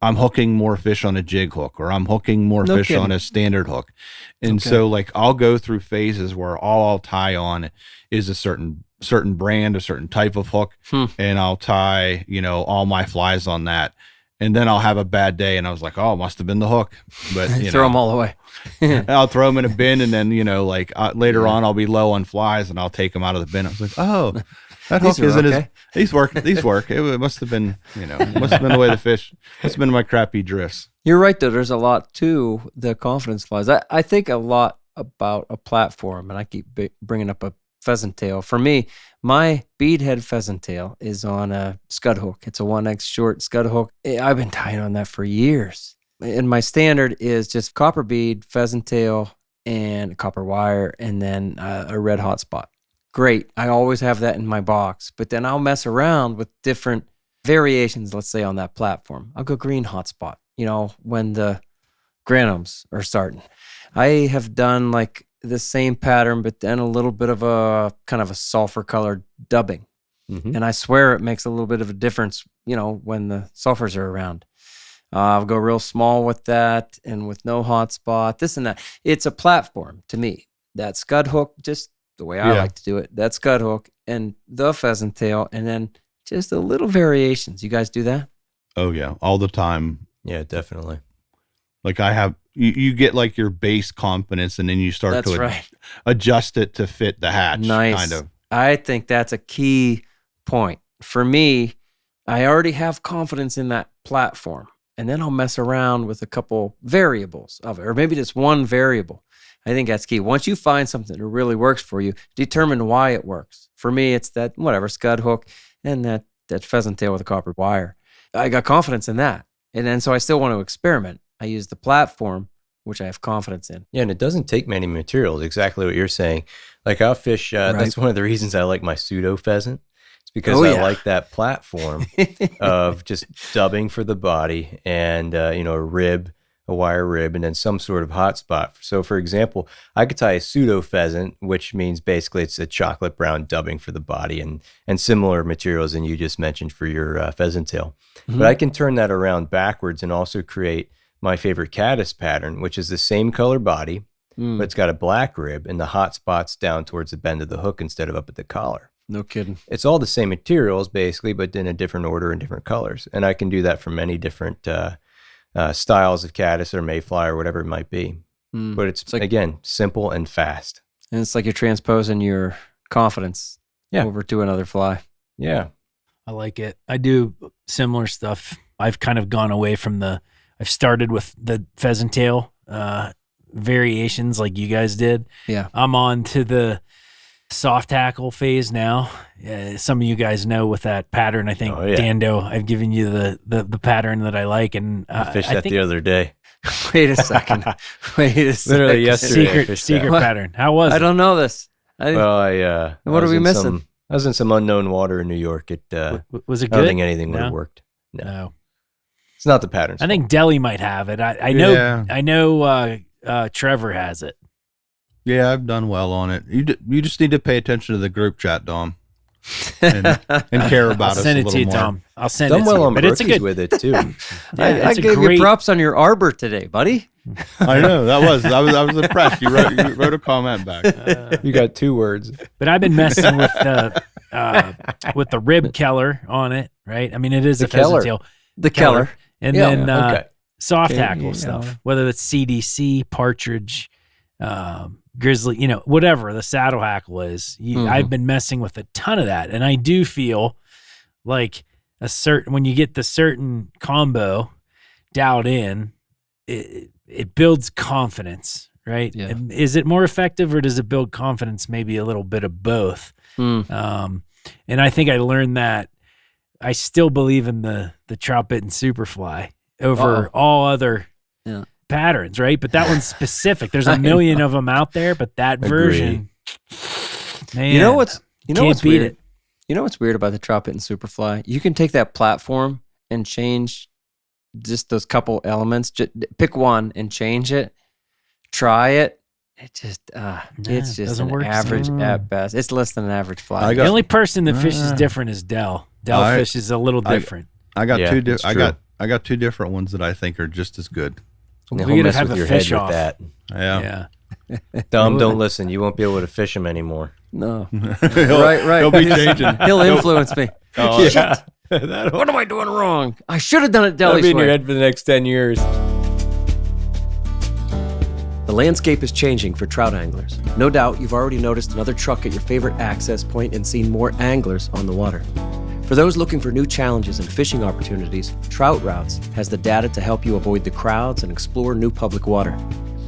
hooking more fish on a jig hook, or I'm hooking more No fish kidding. on a standard hook. And Okay. so like I'll go through phases where all I'll tie on is a certain brand, a certain type of hook, and I'll tie, all my flies on that. And then I'll have a bad day and I was like, oh, it must have been the hook. But Throw them all away. I'll throw them in a bin, and then later on I'll be low on flies and I'll take them out of the bin. I was like, oh, that These hook are isn't okay. these work. It must have been the way the fish. Must have been my crappy drifts. You're right, though. There's a lot to the confidence flies. I think a lot about a platform, and I keep bringing up a pheasant tail. For me, my beadhead pheasant tail is on a scud hook. It's a 1X short scud hook. I've been tying on that for years. And my standard is just copper bead, pheasant tail, and copper wire, and then a red hot spot. Great. I always have that in my box. But then I'll mess around with different variations, let's say, on that platform. I'll go green hot spot, when the granums are starting. I have done like the same pattern, but then a little bit of a kind of a sulfur colored dubbing. Mhm. And I swear it makes a little bit of a difference, when the sulfurs are around. I'll go real small with that and with no hot spot, this and that. It's a platform to me. That scud hook, just the way I Yeah. like to do it, that scud hook and the pheasant tail, and then just a little variations. You guys do that? Oh yeah, all the time. Yeah, definitely. Like I have, you get like your base confidence, and then you start That's to right. adjust it to fit the hatch. Nice. Kind of. I think that's a key point. For me, I already have confidence in that platform, and then I'll mess around with a couple variables of it, or maybe just one variable. I think that's key. Once you find something that really works for you, determine why it works. For me, it's that scud hook and that pheasant tail with a copper wire. I got confidence in that. And then so I still want to experiment. I use the platform, which I have confidence in. Yeah, and it doesn't take many materials, exactly what you're saying. Like I'll fish, that's one of the reasons I like my pseudo pheasant. It's because I like that platform of just dubbing for the body and, a rib, a wire rib, and then some sort of hot spot. So for example, I could tie a pseudo pheasant, which means basically it's a chocolate brown dubbing for the body and similar materials than you just mentioned for your pheasant tail. Mhm. But I can turn that around backwards and also create my favorite caddis pattern, which is the same color body, but it's got a black rib and the hot spots down towards the bend of the hook instead of up at the collar. No kidding. It's all the same materials basically, but in a different order and different colors. And I can do that for many different styles of caddis or mayfly or whatever it might be. But it's like, again, simple and fast. And it's like you're transposing your confidence over to another fly. Yeah. I like it. I do similar stuff. I've kind of gone away from I've started with the pheasant tail variations like you guys did. Yeah. I'm on to the soft tackle phase now. Some of you guys know with that pattern, I think, Dando, I've given you the pattern that I like. And I fished that the other day. Wait a second. Literally yesterday. Secret pattern. How was it? I don't know this. What are we missing? I was in some unknown water in New York. Was it good? I don't think anything would have worked. No. It's not the pattern. I think Deli might have it. I know Trevor has it. Yeah, I've done well on it. You just need to pay attention to the group chat, Dom, and care about us a little more. I'll send it to you, Tom. I'll send Done it well to you. on But it's a good with it too. I gave you props on your arbor today, buddy. I know I was impressed. You wrote a comment back. You got 2 words. But I've been messing with the rib Keller on it, right? I mean, it is a pheasant tail. The Keller. And then soft tackle stuff, whether that's CDC, partridge, grizzly, whatever the saddle hackle is. I've been messing with a ton of that. And I do feel like when you get the certain combo dialed in, it builds confidence, right? Yeah. Is it more effective or does it build confidence? Maybe a little bit of both. And I think I learned that I still believe in the Troutbitten Superfly over all other patterns, right? But that one's specific. There's a million of them out there, but that version, man, You know what's can't beat weird? it. You know what's weird about the Troutbitten Superfly? You can take that platform and change just those couple elements. Just pick one and change it. Try it. It just it's just doesn't an work. average at best. It's less than an average fly. I The got- only person that fishes different is Dell. Dell I- fishes a little different. I got Yeah, two. it's I true. got two different ones that I think are just as good. Now We he'll gotta mess have with a your fish head off. with that. Yeah. Dom, don't listen. You won't be able to fish them anymore. No. He'll- right. He'll be changing. He'll influence me. Oh, Yeah. What am I doing wrong? I should have done it That'll Deli's be in your way. head for the next 10 years. The landscape is changing for trout anglers. No doubt you've already noticed another truck at your favorite access point and seen more anglers on the water. For those looking for new challenges and fishing opportunities, Trout Routes has the data to help you avoid the crowds and explore new public water.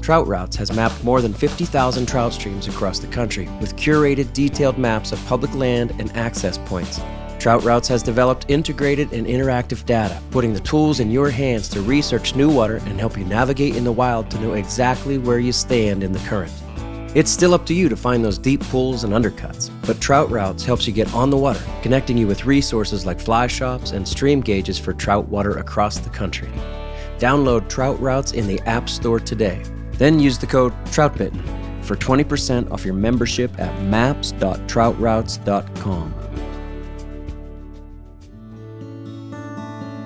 Trout Routes has mapped more than 50,000 trout streams across the country with curated, detailed maps of public land and access points. Trout Routes has developed integrated and interactive data, putting the tools in your hands to research new water and help you navigate in the wild to know exactly where you stand in the current. It's still up to you to find those deep pools and undercuts, but Trout Routes helps you get on the water, connecting you with resources like fly shops and stream gauges for trout water across the country. Download Trout Routes in the App Store today. Then use the code Troutbitten for 20% off your membership at maps.troutroutes.com.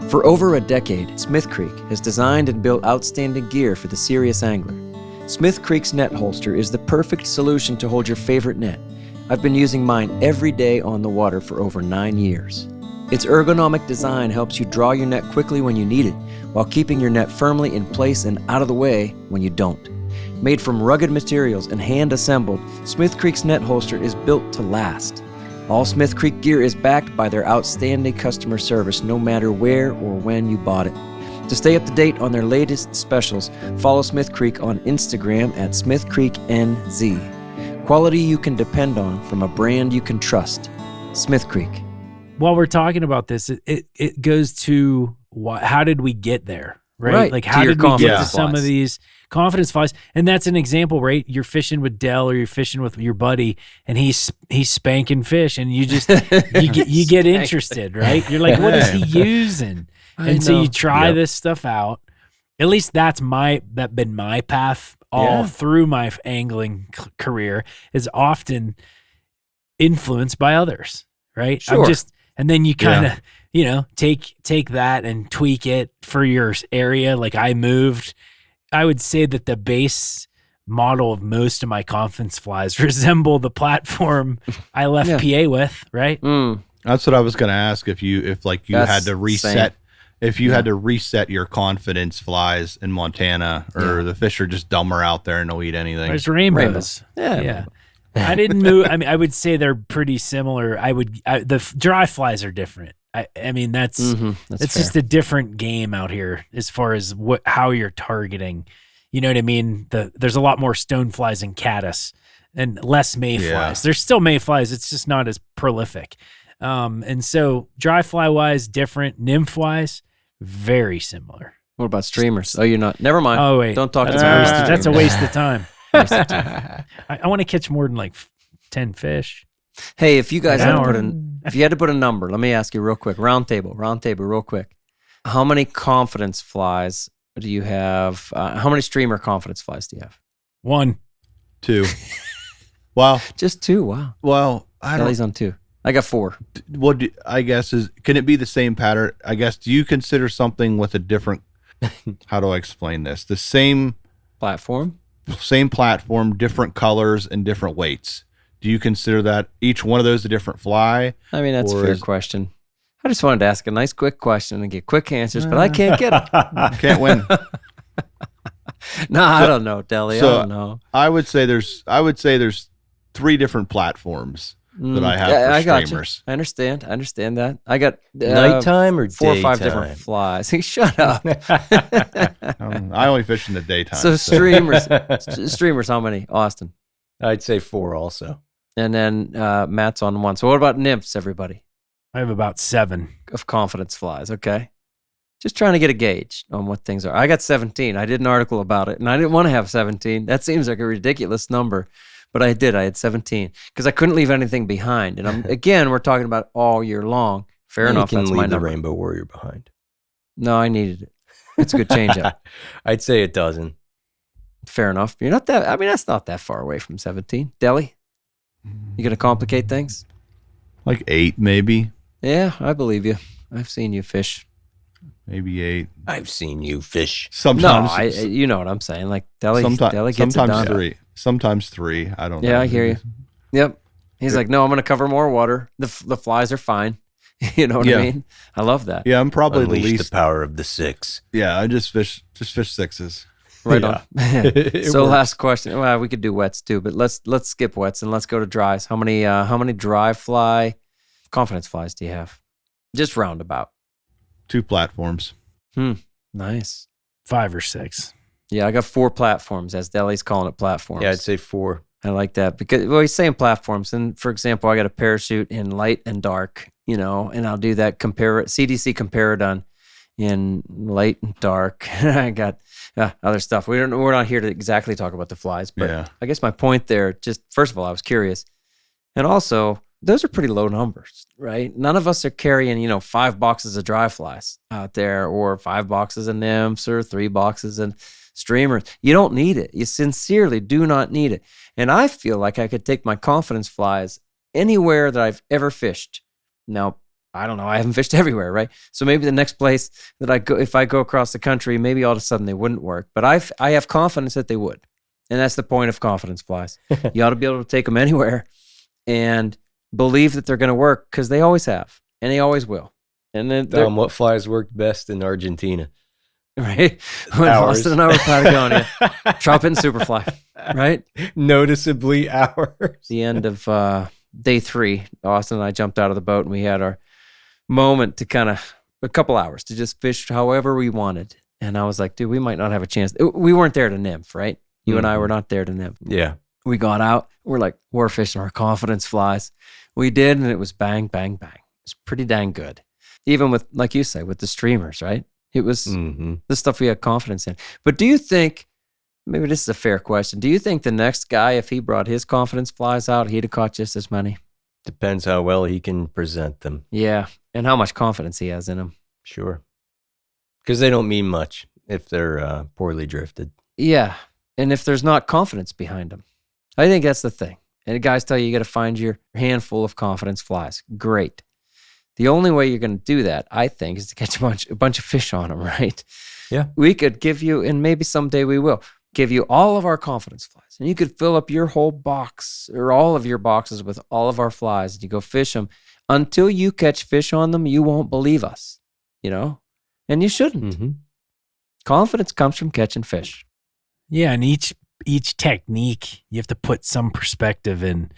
For over a decade, Smith Creek has designed and built outstanding gear for the serious angler. Smith Creek's net holster is the perfect solution to hold your favorite net. I've been using mine every day on the water for over 9 years. Its ergonomic design helps you draw your net quickly when you need it, while keeping your net firmly in place and out of the way when you don't. Made from rugged materials and hand-assembled, Smith Creek's net holster is built to last. All Smith Creek gear is backed by their outstanding customer service no matter where or when you bought it. To stay up to date on their latest specials, follow Smith Creek on Instagram at SmithCreekNZ. Quality you can depend on from a brand you can trust. Smith Creek. While we're talking about this, it goes to how did we get there, right? Like to how your did we get to confidence some of flies. these confidence flies? And that's an example, right? You're fishing with Dell or you're fishing with your buddy, and he's spanking fish, and you just you get interested, right? You're like, what is he using? And so you try this stuff out. At least that's been my path all through my angling career, is often influenced by others, right? Sure. And then you kind of, take that and tweak it for your area. Like I would say that the base model of most of my confidence flies resemble the platform I left PA with, right? That's what I was going to ask. If you That's had to reset, same. if you had to reset your confidence flies in Montana, or the fish are just dumber out there and they'll eat anything. There's rainbows. Yeah. I didn't move. I mean, I would say they're pretty similar. The dry flies are different. I mean, that's That's fair. just a different game out here as far as how you're targeting. You know what I mean? There's a lot more stone flies and caddis and less mayflies. There's still mayflies. It's just not as prolific. And so dry fly wise, different. Nymph wise, very similar. What about streamers? Oh, you're not. Never mind. Oh wait, Don't talk that's about a waste. streamers. That's a waste of time. I want to catch more than like 10 fish. Hey, if you guys An had to hour. if you had to put a number, let me ask you real quick. Round table, real quick. How many confidence flies do you have? How many streamer confidence flies do you have? 1. 2. Wow. Just 2. Wow. Well, I Kelly's don't. on 2. I got 4. What I guess can it be the same pattern? I guess. Do you consider something with a different? How do I explain this? The same Platform. platform, different colors and different weights. Do you consider that each one of those a different fly? I mean, that's a Or fair is- question. I just wanted to ask a nice, quick question and get quick answers, but I can't get it. Can't win. I don't know, Deli. I don't know. I would say there's 3 different platforms that I have for I got you. streamers. I understand that. I got Nighttime or 4 or 5 daytime? different flies. Shut up. I only fish in the daytime. So streamers, how many? Austin. I'd say 4 also. And then Matt's on 1. So what about nymphs, everybody? I have about 7. of confidence flies. Okay. Just trying to get a gauge on what things are. I got 17. I did an article about it, and I didn't want to have 17. That seems like a ridiculous number, but I did. I had 17 because I couldn't leave anything behind. And again, we're talking about all year long. Fair enough. You can That's leave my the number. Rainbow Warrior behind. No, I needed it. It's a good change up. I'd say it doesn't. Fair enough. You're not that. I mean, that's not that far away from 17. Deli, you gonna complicate things? Like 8, maybe. Yeah, I believe you. I've seen you fish. Maybe 8. I've seen you fish. Sometimes, you know what I'm saying. Like Deli gets sometimes it done. 3. Sometimes 3. I don't know. Yeah, I hear you. Yep. He's like, no, I'm going to cover more water. The flies are fine. You know what I mean? I love that. Yeah, I'm probably Unleash the least. the power of the 6. Yeah, I just fish 6s. Right Yeah. on. It So works. last question. Well, we could do wets too, but let's skip wets and let's go to dries. How many dry fly confidence flies do you have? Just roundabout. 2 platforms. Nice. 5 or 6. Yeah, I got 4 platforms, as Deli's calling it platforms. Yeah, I'd say 4. I like that because, well, he's saying platforms. And for example, I got a parachute in light and dark, and I'll do that CDC comparadon in light and dark. I got other stuff. We're not here to exactly talk about the flies, but Yeah. I guess my point there, just first of all, I was curious. And also, those are pretty low numbers, right? None of us are carrying, 5 boxes of dry flies out there or 5 boxes of nymphs or 3 boxes of streamers. You don't need it. You sincerely do not need it. And I feel like I could take my confidence flies anywhere that I've ever fished. Now, I don't know. I haven't fished everywhere, right? So maybe the next place that I go, if I go across the country, maybe all of a sudden they wouldn't work. But I have confidence that they would. And that's the point of confidence flies. You ought to be able to take them anywhere and believe that they're going to work because they always have and they always will. And then, What flies worked best in Argentina? right? When Ours. Austin and I were Patagonia, Troutbitten Superfly, right? Noticeably ours. The end of day 3, Austin and I jumped out of the boat and we had our moment to kind of a couple hours to just fish however we wanted. And I was like, dude, we might not have a chance. We weren't there to nymph, right? You and I were not there to nymph. Yeah. We got out. We're like, we're fishing our confidence flies. We did, and it was bang, bang, bang. It's pretty dang good. Even with, like you say, with the streamers, right? It was the stuff we had confidence in. But do you think, maybe this is a fair question, do you think the next guy, if he brought his confidence flies out, he'd have caught just as many? Depends how well he can present them. Yeah, and how much confidence he has in them. Sure. Because they don't mean much if they're poorly drifted. Yeah, and if there's not confidence behind them. I think that's the thing. And the guys tell you got to find your handful of confidence flies. Great. The only way you're going to do that, I think, is to catch a bunch of fish on them, right? Yeah. We could give you, and maybe someday we will, give you all of our confidence flies. And you could fill up your whole box or all of your boxes with all of our flies. And you go fish them. Until you catch fish on them, you won't believe us, And you shouldn't. Confidence comes from catching fish. Yeah, and each technique, you have to put some perspective in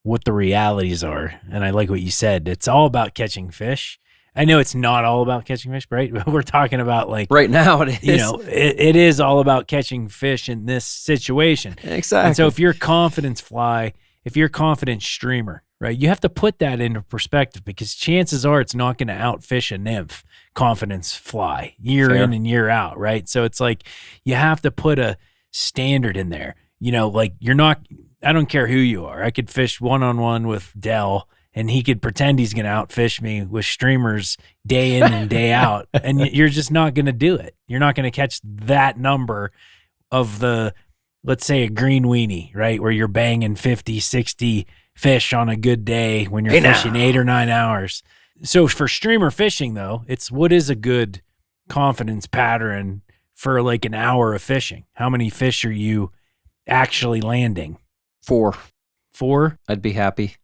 what the realities are. And I like what you said. It's all about catching fish. I know it's not all about catching fish, right? But we're talking about right now it is. It is all about catching fish in this situation. Exactly. And so if you're confidence fly, if you're confident streamer, right, you have to put that into perspective because chances are it's not going to outfish a nymph confidence fly year in and year out, right? So it's like you have to put a standard in there. Like you're not, I don't care who you are. I could fish one-on-one with Dell and he could pretend he's going to outfish me with streamers day in and day out. And you're just not going to do it. You're not going to catch that number of let's say a green weenie, right? Where you're banging 50, 60 fish on a good day when you're fishing 8 or 9 hours. So for streamer fishing though, it's what is a good confidence pattern for like an hour of fishing? How many fish are you actually landing? 4. 4? I'd be happy.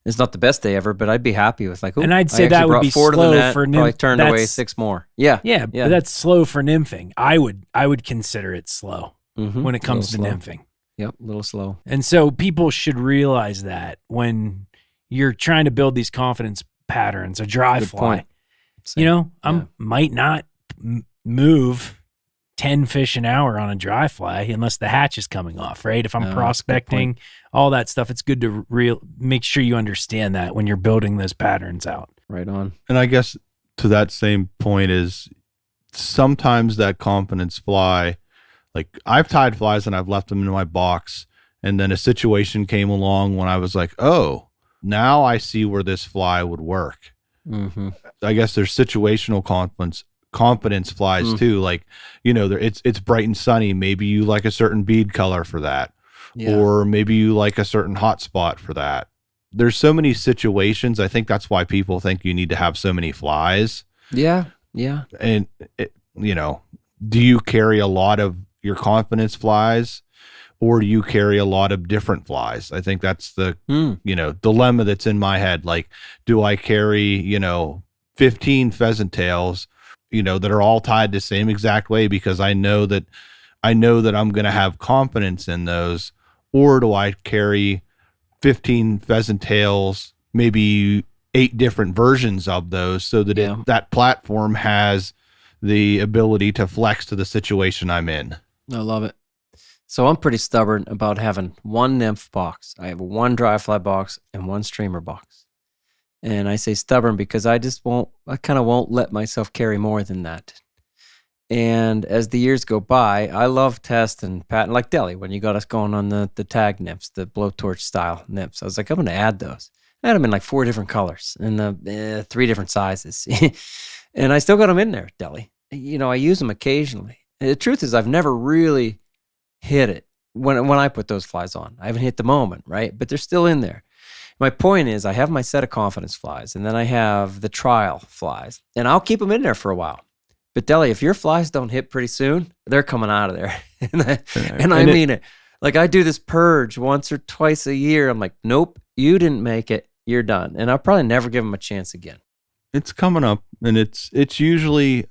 It's not the best day ever, but I'd be happy with like, and I'd say I that actually would brought be 4 to the slow net, for probably nymph. turned away 6 more. Yeah. Yeah, but that's slow for nymphing. I would consider it slow when it comes to nymphing. Yep, a little slow. And so people should realize that when you're trying to build these confidence patterns, a dry Good fly, point. I might not move 10 fish an hour on a dry fly unless the hatch is coming off, right? If I'm prospecting, all that stuff, it's good to make sure you understand that when you're building those patterns out. Right on. And I guess to that same point is sometimes that confidence fly, like I've tied flies and I've left them in my box, and then a situation came along when I was like, oh, now I see where this fly would work. Mm-hmm. I guess there's situational confidence flies too. Like, it's bright and sunny. Maybe you like a certain bead color for that, or maybe you like a certain hot spot for that. There's so many situations. I think that's why people think you need to have so many flies. Yeah. Yeah. And do you carry a lot of your confidence flies, or do you carry a lot of different flies? I think that's the dilemma that's in my head. Like, do I carry 15 pheasant tails that are all tied the same exact way because I know that I'm going to have confidence in those, or do I carry 15 pheasant tails, maybe 8 different versions of those, so that that platform has the ability to flex to the situation I'm in? I love it. So I'm pretty stubborn about having one nymph box. I have one dry fly box and one streamer box. And I say stubborn because I kind of won't let myself carry more than that. And as the years go by, I love testing pattern, like Deli, when you got us going on the tag nymphs, the blowtorch style nymphs. I was like, I'm going to add those. I had them in like 4 different colors and 3 different sizes. And I still got them in there, Deli. I use them occasionally. And the truth is, I've never really hit it when I put those flies on. I haven't hit the moment, right? But they're still in there. My point is, I have my set of confidence flies, and then I have the trial flies, and I'll keep them in there for a while. But Deli, if your flies don't hit pretty soon, they're coming out of there. and I mean it. Like, I do this purge once or twice a year. I'm like, nope, you didn't make it. You're done. And I'll probably never give them a chance again. It's coming up, and it's usually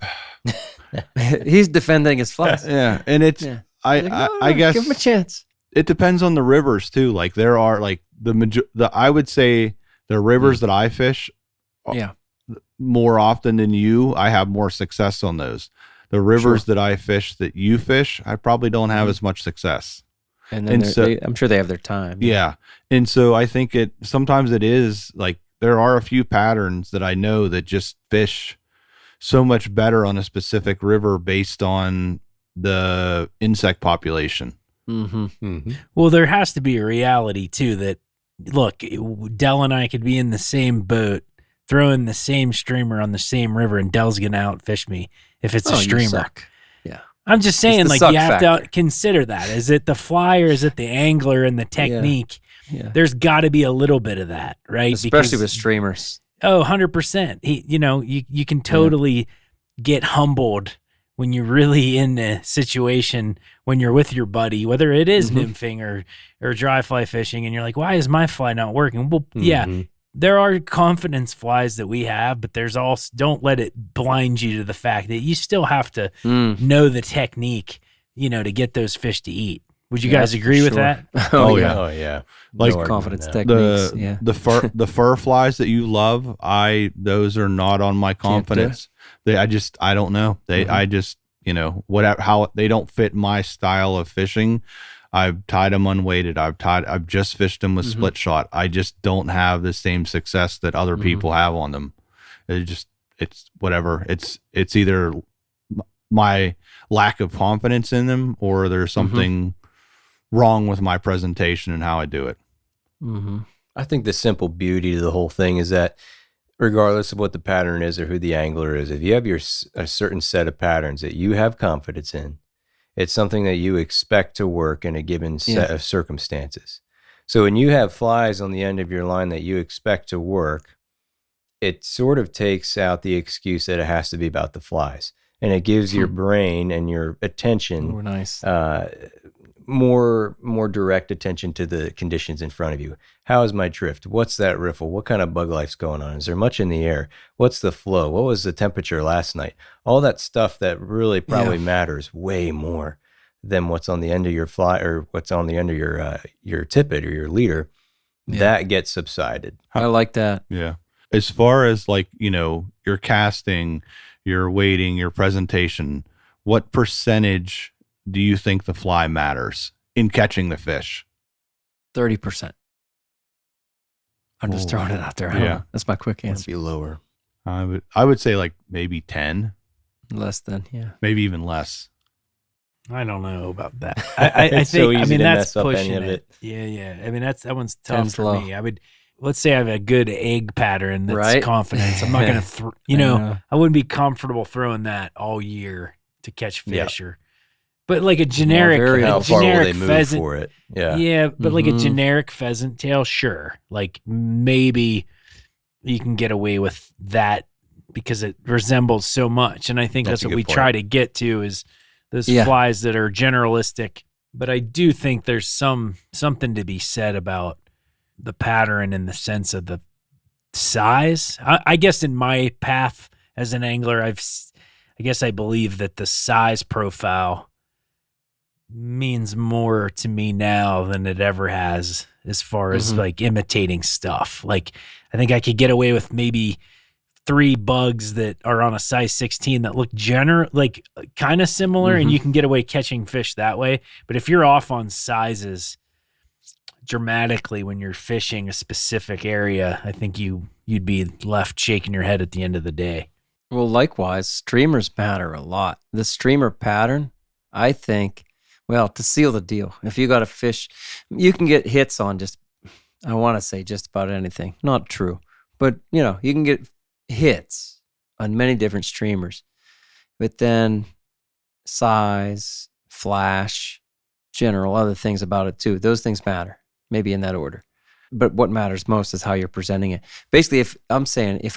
he's defending his flies. Yeah, and it's I guess give him a chance. It depends on the rivers too. Like, there are like I would say the rivers that I fish, more often than you, I have more success on those. The rivers that I fish that you fish, I probably don't have as much success. And then I'm sure they have their time. Yeah. And so I think sometimes it is like, there are a few patterns that I know that just fish so much better on a specific river based on the insect population. Mm-hmm. Mm-hmm. Well, there has to be a reality too that, look, Del and I could be in the same boat, throwing the same streamer on the same river, and Del's gonna outfish me if it's a streamer. Yeah. I'm just saying, like, you have factor. to consider that. Is it the fly or is it the angler and the technique? Yeah. There's got to be a little bit of that, right? Especially with streamers. Oh, 100%. You can totally get humbled when you're really in a situation when you're with your buddy, whether it is nymphing or dry fly fishing, and you're like, why is my fly not working? Well, there are confidence flies that we have, but there's also, don't let it blind you to the fact that you still have to know the technique, to get those fish to eat. Would you guys agree with that? Oh yeah. Oh yeah. Like confidence techniques. The fur flies that you love, those are not on my confidence. I don't know. I just, how they don't fit my style of fishing. I've tied them unweighted. I've just fished them with split shot. I just don't have the same success that other people have on them. It's whatever. It's either my lack of confidence in them, or there's something wrong with my presentation and how I do it. I think the simple beauty to the whole thing is that regardless of what the pattern is or who the angler is, if you have a certain set of patterns that you have confidence in, it's something that you expect to work in a given set of circumstances. So when you have flies on the end of your line that you expect to work, it sort of takes out the excuse that it has to be about the flies. And it gives your brain and your attention more direct attention to the conditions in front of you. How is my drift? What's that riffle? What kind of bug life's going on? Is there much in the air? What's the flow? What was the temperature last night? All that stuff that really probably matters way more than what's on the end of your fly or what's on the end of your tippet or your leader. That gets subsided. I like that. Yeah. As far as like, your casting, your weighting, your presentation, what percentage do you think the fly matters in catching the fish? 30%. I'm just throwing it out there. Yeah. That's my quick answer. Be lower. I would say like maybe 10, Less than, yeah. maybe even less. I don't know about that. I It's think, so easy I mean, to that's mess up any pushing of it. Yeah. I mean, that one's tough 10's for low. me. Let's say I have a good egg pattern that's Right. confidence. I'm not going to, know. I wouldn't be comfortable throwing that all year to catch Yeah. fish but like a generic, very- How far will generic they move pheasant. for it? Yeah. Yeah, but like a Mhm. generic pheasant tail, sure. Like maybe you can get away with that because it resembles so much. And I think That's that's a what good we point. try to get to is those Yeah. flies that are generalistic. But I do think there's something to be said about the pattern in the sense of the size. I guess in my path as an angler, I guess I believe that the size profile means more to me now than it ever has as far as Mhm. like imitating stuff. Like I think I could get away with maybe 3 bugs that are on a size 16 that look like kind of similar and Mhm. you can get away catching fish that way. But if you're off on sizes dramatically when you're fishing a specific area, I think you'd be left shaking your head at the end of the day. Well, likewise, streamers matter a lot. The streamer pattern, I think, well, to seal the deal, if you got a fish, you can get hits on I want to say just about anything. Not true. But, you can get hits on many different streamers. But then size, flash, general, other things about it too. Those things matter, maybe in that order. But what matters most is how you're presenting it. Basically, if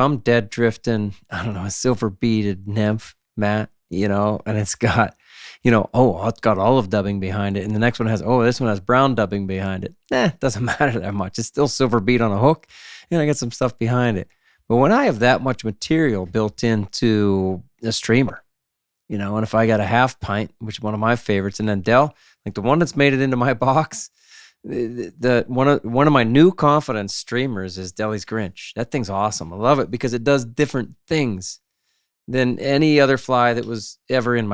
I'm dead drifting, I don't know, a silver beaded nymph, Matt, and it's got, it's got olive dubbing behind it. And the next one this one has brown dubbing behind it. Doesn't matter that much. It's still silver bead on a hook. I got some stuff behind it. But when I have that much material built into a streamer, and if I got a half pint, which is one of my favorites, and then Dell, like the one that's made it into my box, one of my new confidence streamers is Deli's Grinch. That thing's awesome. I love it because it does different things than any other fly that was ever in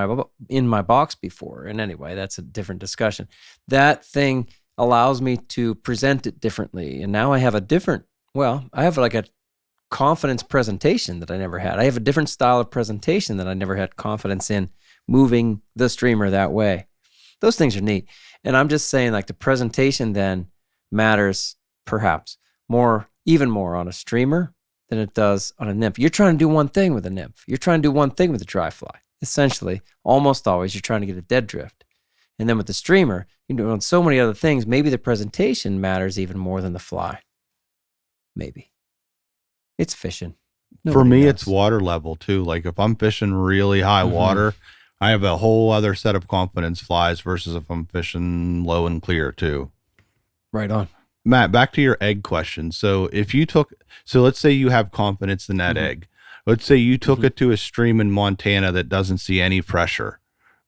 my box before. And anyway, that's a different discussion. That thing allows me to present it differently, and now I have I have like a confidence presentation that I never had. I have a different style of presentation that I never had confidence in moving the streamer that way. Those things are neat. And I'm just saying, like, the presentation then matters perhaps even more on a streamer than it does on a nymph. You're trying to do one thing with a nymph. You're trying to do one thing with a dry fly. Essentially, almost always, you're trying to get a dead drift. And then with the streamer, you're doing so many other things. Maybe the presentation matters even more than the fly. Maybe. It's fishing. For me, Nobody it's knows. water level too. Like if I'm fishing really high Mhm. water, I have a whole other set of confidence flies versus if I'm fishing low and clear too. Right on. Matt, back to your egg question. So let's say you have confidence in that Mhm. egg. Let's say you took Mhm. it to a stream in Montana that doesn't see any pressure.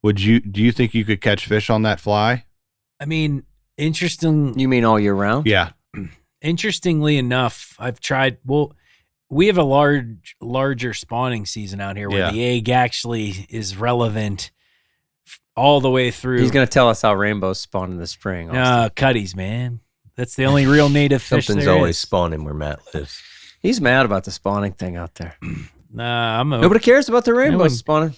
Do you think you could catch fish on that fly? I mean, interesting. You mean all year round? Yeah. Interestingly enough, I've tried. Well, we have a larger spawning season out here where Yeah. the egg actually is relevant all the way through. He's going to tell us how rainbows spawn in the spring. Cutties, man. That's the only real native fish Something's there always is. spawning where Matt lives. He's mad about the spawning thing out there. I'm Nobody cares about the rainbows one- spawning.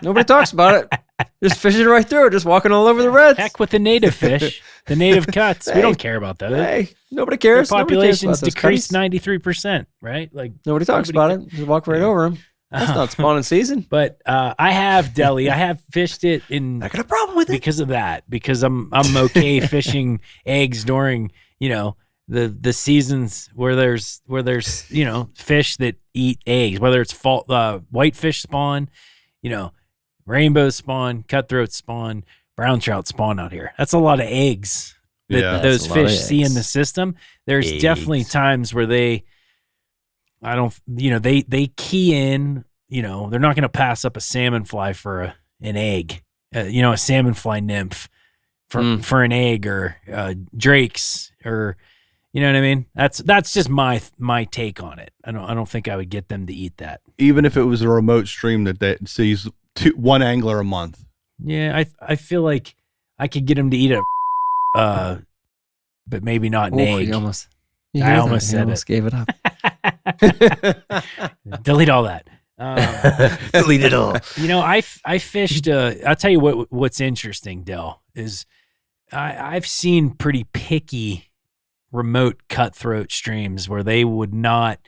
Nobody talks about it. Just fishing right through it, just walking all over the reds. Heck with the native fish, the native cuts. We Hey. don't care about those. Hey, nobody Their cares. Nobody cares population's about those decreased cutties. 93%, right? Like Nobody talks nobody about it. Just walk right Yeah. over them. That's not spawning season. But I have deli. I have fished it in I got a problem with it. because of that. Because I'm okay fishing eggs during the seasons where there's fish that eat eggs. Whether it's whitefish spawn, rainbow spawn, cutthroat spawn, brown trout spawn out here. That's a lot of eggs that Yeah. those That's a lot of fish see in eggs. the system. There's definitely Eggs. times where they key in, they're not going to pass up a salmon fly for an egg, a salmon fly nymph for an egg or drakes or, you know what I mean? That's just my take on it. I don't think I would get them to eat that. Even if it was a remote stream that sees one angler a month. Yeah. I feel like I could get them to eat it, but maybe not an Ooh, egg. you almost You I hear that? almost You said almost gave it up. Delete all that. Delete it all. I fished. I'll tell you what's interesting, Del, is I've seen pretty picky remote cutthroat streams where they would not,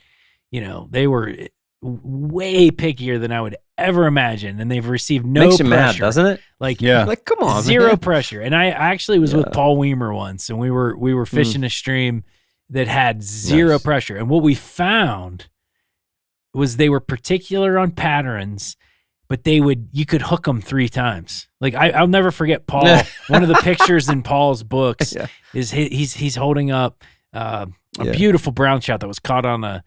they were way pickier than I would ever imagine, and they've received no Makes you pressure. mad, doesn't it? Like, Yeah. Like, come on, zero man. pressure. And I actually was with Paul Weimer once, and we were fishing a stream that had zero Nice. pressure. And what we found was they were particular on patterns, but you could hook them 3 times. Like I'll never forget Paul. One of the pictures in Paul's books is he's holding up a beautiful brown trout that was caught on a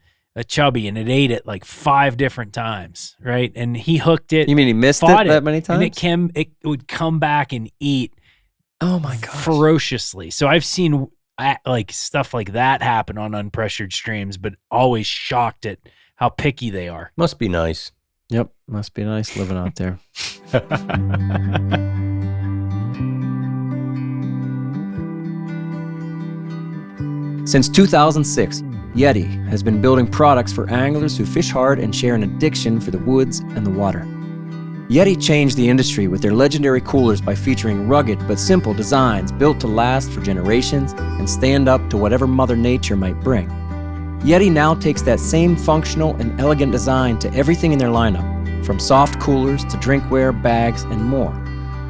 chubby, and it ate it like 5 different times, right? And he hooked it. You mean he missed it that many times? And it would come back and eat. Oh my gosh. Ferociously. So I've seen like stuff like that happen on unpressured streams, but always shocked at how picky they are. Must be nice. Yep. Must be nice living out there. Since 2006, Yeti has been building products for anglers who fish hard and share an addiction for the woods and the water. Yeti changed the industry with their legendary coolers by featuring rugged but simple designs built to last for generations and stand up to whatever Mother Nature might bring. Yeti now takes that same functional and elegant design to everything in their lineup, from soft coolers to drinkware, bags, and more.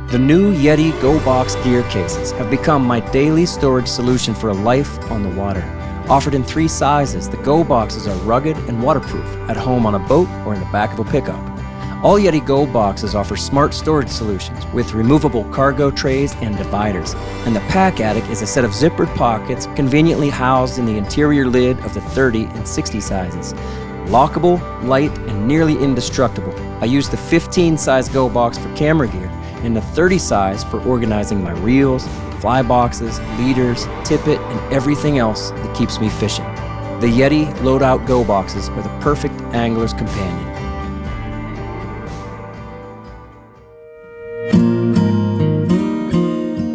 The new Yeti Go Box gear cases have become my daily storage solution for a life on the water. Offered in 3 sizes, the Go Boxes are rugged and waterproof at home on a boat or in the back of a pickup. All Yeti Go Boxes offer smart storage solutions with removable cargo trays and dividers. And the Pack Attic is a set of zippered pockets conveniently housed in the interior lid of the 30 and 60 sizes. Lockable, light, and nearly indestructible. I use the 15 size Go Box for camera gear and the 30 size for organizing my reels, fly boxes, leaders, tippet, and everything else that keeps me fishing. The Yeti Loadout Go Boxes are the perfect angler's companion.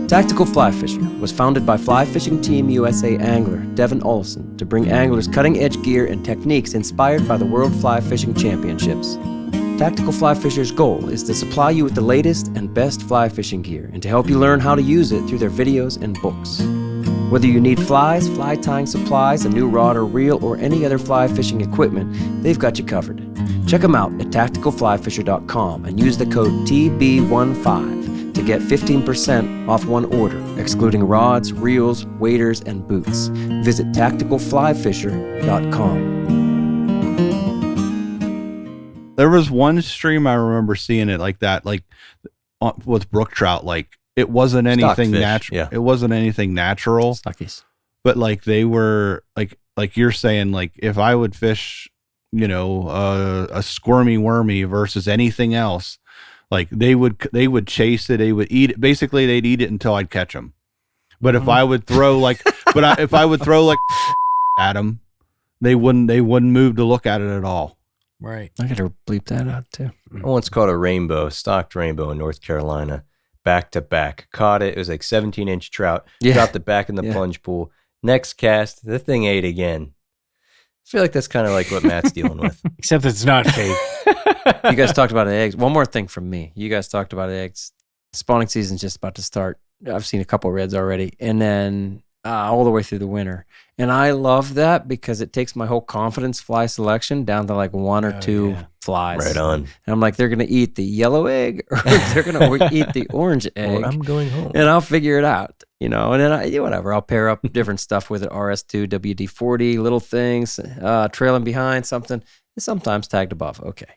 Tactical Fly Fisher was founded by Fly Fishing Team USA angler Devin Olson to bring anglers cutting-edge gear and techniques inspired by the World Fly Fishing Championships. Tactical Fly Fisher's goal is to supply you with the latest and best fly fishing gear and to help you learn how to use it through their videos and books. Whether you need flies, fly tying supplies, a new rod or reel, or any other fly fishing equipment, they've got you covered. Check them out at tacticalflyfisher.com and use the code TB15 to get 15% off one order, excluding rods, reels, waders, and boots. Visit tacticalflyfisher.com. There was one stream I remember seeing it like that, like with brook trout. Like it wasn't anything natural. Yeah. It wasn't anything natural. Stockies. But like they were like you're saying, like if I would fish, a squirmy wormy versus anything else, like they would chase it, they would eat it. Basically, they'd eat it until I'd catch them. But if I would throw if I would throw at them, they wouldn't move to look at it at all. Right. I gotta bleep that out too. I once caught a stocked rainbow in North Carolina, back to back. Caught it. It was like 17-inch trout. Yeah. Dropped it back in the plunge pool. Next cast, the thing ate again. I feel like that's kind of like what Matt's dealing with. Except it's not fake. You guys talked about eggs. One more thing from me. You guys talked about eggs. Spawning season's just about to start. I've seen a couple reds already, and then all the way through the winter. And I love that because it takes my whole confidence fly selection down to like 1 or 2 flies. Right on. And I'm like, they're going to eat the yellow egg or they're going to eat the orange egg. Or I'm going home. And I'll figure it out, and then whatever. I'll pair up different stuff with it. RS2, WD-40, little things, trailing behind something, sometimes tagged above. Okay.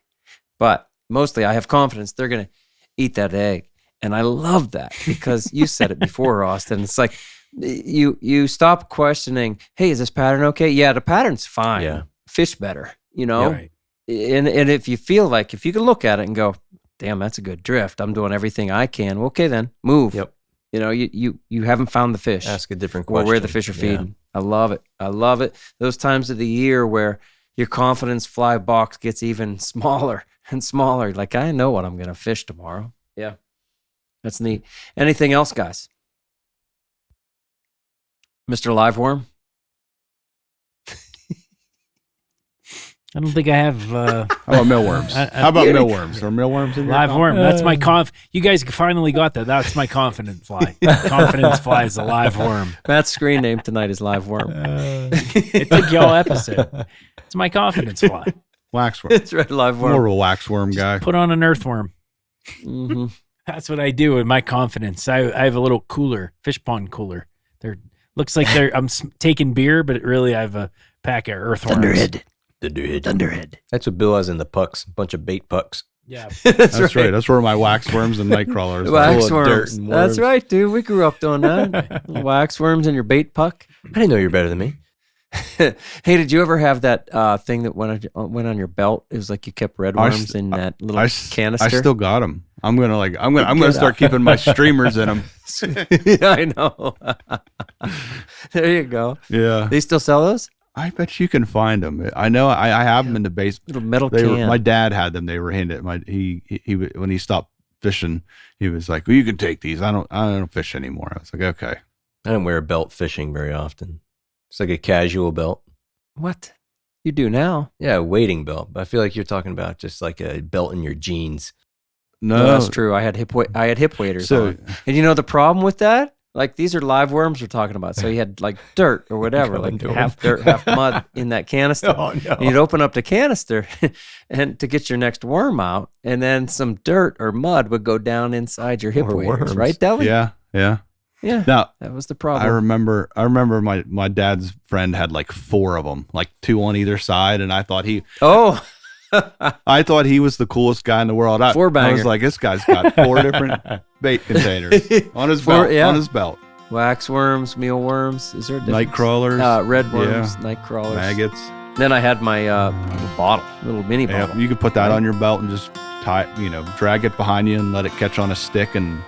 But mostly I have confidence they're going to eat that egg. And I love that because you said it before, Austin. It's like you stop questioning, hey, is this pattern okay? Yeah, the pattern's fine. Yeah. Fish better, Right. And if you feel like, if you can look at it and go, damn, that's a good drift. I'm doing everything I can. Well, okay, then move. Yep. You haven't found the fish. Ask a different Or question. where the fish are feeding. I love it. I love it. Those times of the year where your confidence fly box gets even smaller and smaller. Like, I know what I'm going to fish tomorrow. Yeah. That's neat. Anything else, guys? Mr. Liveworm? I don't think I have How about mealworms? How about mealworms? Are mealworms in your live comp? worm. That's my You guys finally got that. That's my confidence fly. Confidence fly is a live worm. Matt's screen name tonight is Live Worm. It took y'all episode. It's my confidence fly. Waxworm. It's right, Live More Worm. of a waxworm guy. Put on an earthworm. Mm-hmm. That's what I do with my confidence. I have a little cooler, fish pond cooler. Looks like I'm taking beer, but really I have a pack of earthworms. Thunderhead. That's what Bill has in the pucks. A bunch of bait pucks. Yeah. That's right. That's where my waxworms and night crawlers. are. Full of dirt Waxworms. and That's worms. right, dude. We grew up doing that. Waxworms in your bait puck. I didn't know you were better than me. Hey, did you ever have that thing that went on your belt? It was like you kept red worms in that little canister. I still got them. I'm gonna start keeping my streamers in them. Yeah, I know. There you go. Yeah, They still sell those I bet you can find them. I know. I have them in the basement. little metal They were, can. my dad had them. They were handed. He when he stopped fishing, he was like, "Well, you can take these. I don't fish anymore." I was like, "Okay." I don't wear a belt fishing very often. It's like a casual belt. What you do now? Yeah, a wading belt. But I feel like you're talking about just like a belt in your jeans. No, that's true. I had hip waders So on. And you know the problem with that? Like these are live worms we're talking about. So you had like dirt or whatever, like Going to half dirt, half mud in that canister. Oh, no. And you'd open up the canister and to get your next worm out, and then some dirt or mud would go down inside your hip Or waders, worms. right, Delvin? yeah. Yeah. Now That was the I problem. remember my dad's friend had like 4 of them, like 2 on either side, and I thought he was the coolest guy in the world. I Four-banger. was like, this guy's got 4 different bait containers on his belt. Yeah. On his belt, Wax worms, mealworms. Is there a difference? night crawlers, Red worms, night crawlers. maggots. Then I had my bottle, little mini Yeah, bottle. you could put that on your belt and just tie, drag it behind you and let it catch on a stick, and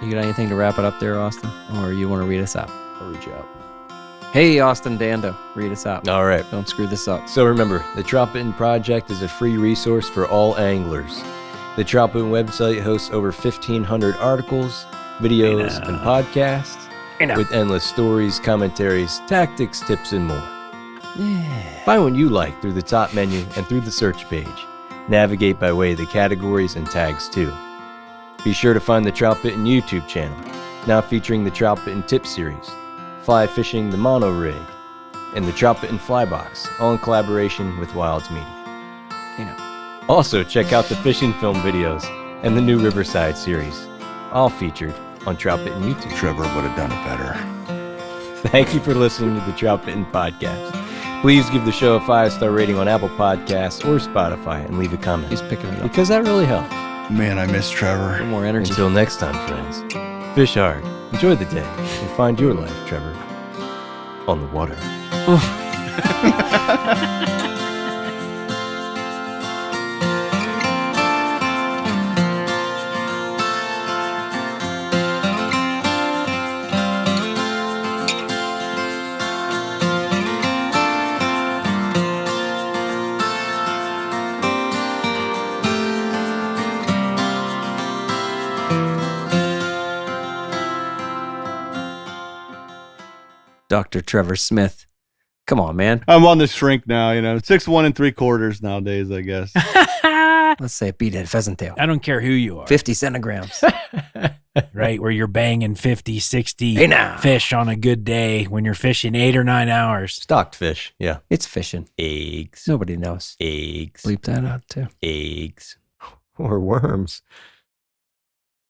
You got anything to wrap it up there, Austin? Or you want to read us out? I'll reach out. Hey, Austin Dando, read us out. All right. Don't screw this up. So remember, the Troutbitten Project is a free resource for all anglers. The Troutbitten website hosts over 1,500 articles, videos, and podcasts with endless stories, commentaries, tactics, tips, and more. Yeah. Find what you like through the top menu and through the search page. Navigate by way of the categories and tags too. Be sure to find the Troutbitten YouTube channel, now featuring the Troutbitten Tip Series, Fly Fishing the Mono Rig, and the Troutbitten Fly Box, all in collaboration with Wilds Media. Also, check out the fishing film videos and the new Riverside series, all featured on Troutbitten YouTube. Trevor would have done it better. Thank you for listening to the Troutbitten Podcast. Please give the show a 5-star rating on Apple Podcasts or Spotify and leave a comment, He's picking it up. because that really helps. Man, I miss Trevor. More energy. Until next time, friends, fish hard, enjoy the day, and find your life, Trevor, on the water. Dr. Trevor Smith. Come on, man. I'm on the shrink now. 6'1 3/4 nowadays, I guess. Let's say it beat at pheasant tail. I don't care who you are, 50 centigrams. right? Where you're banging 50, 60 Hey, now. fish on a good day when you're fishing 8 or 9 hours. Stocked fish, yeah. It's fishing. Eggs, Nobody knows. eggs, Bleep that out too. eggs, or worms.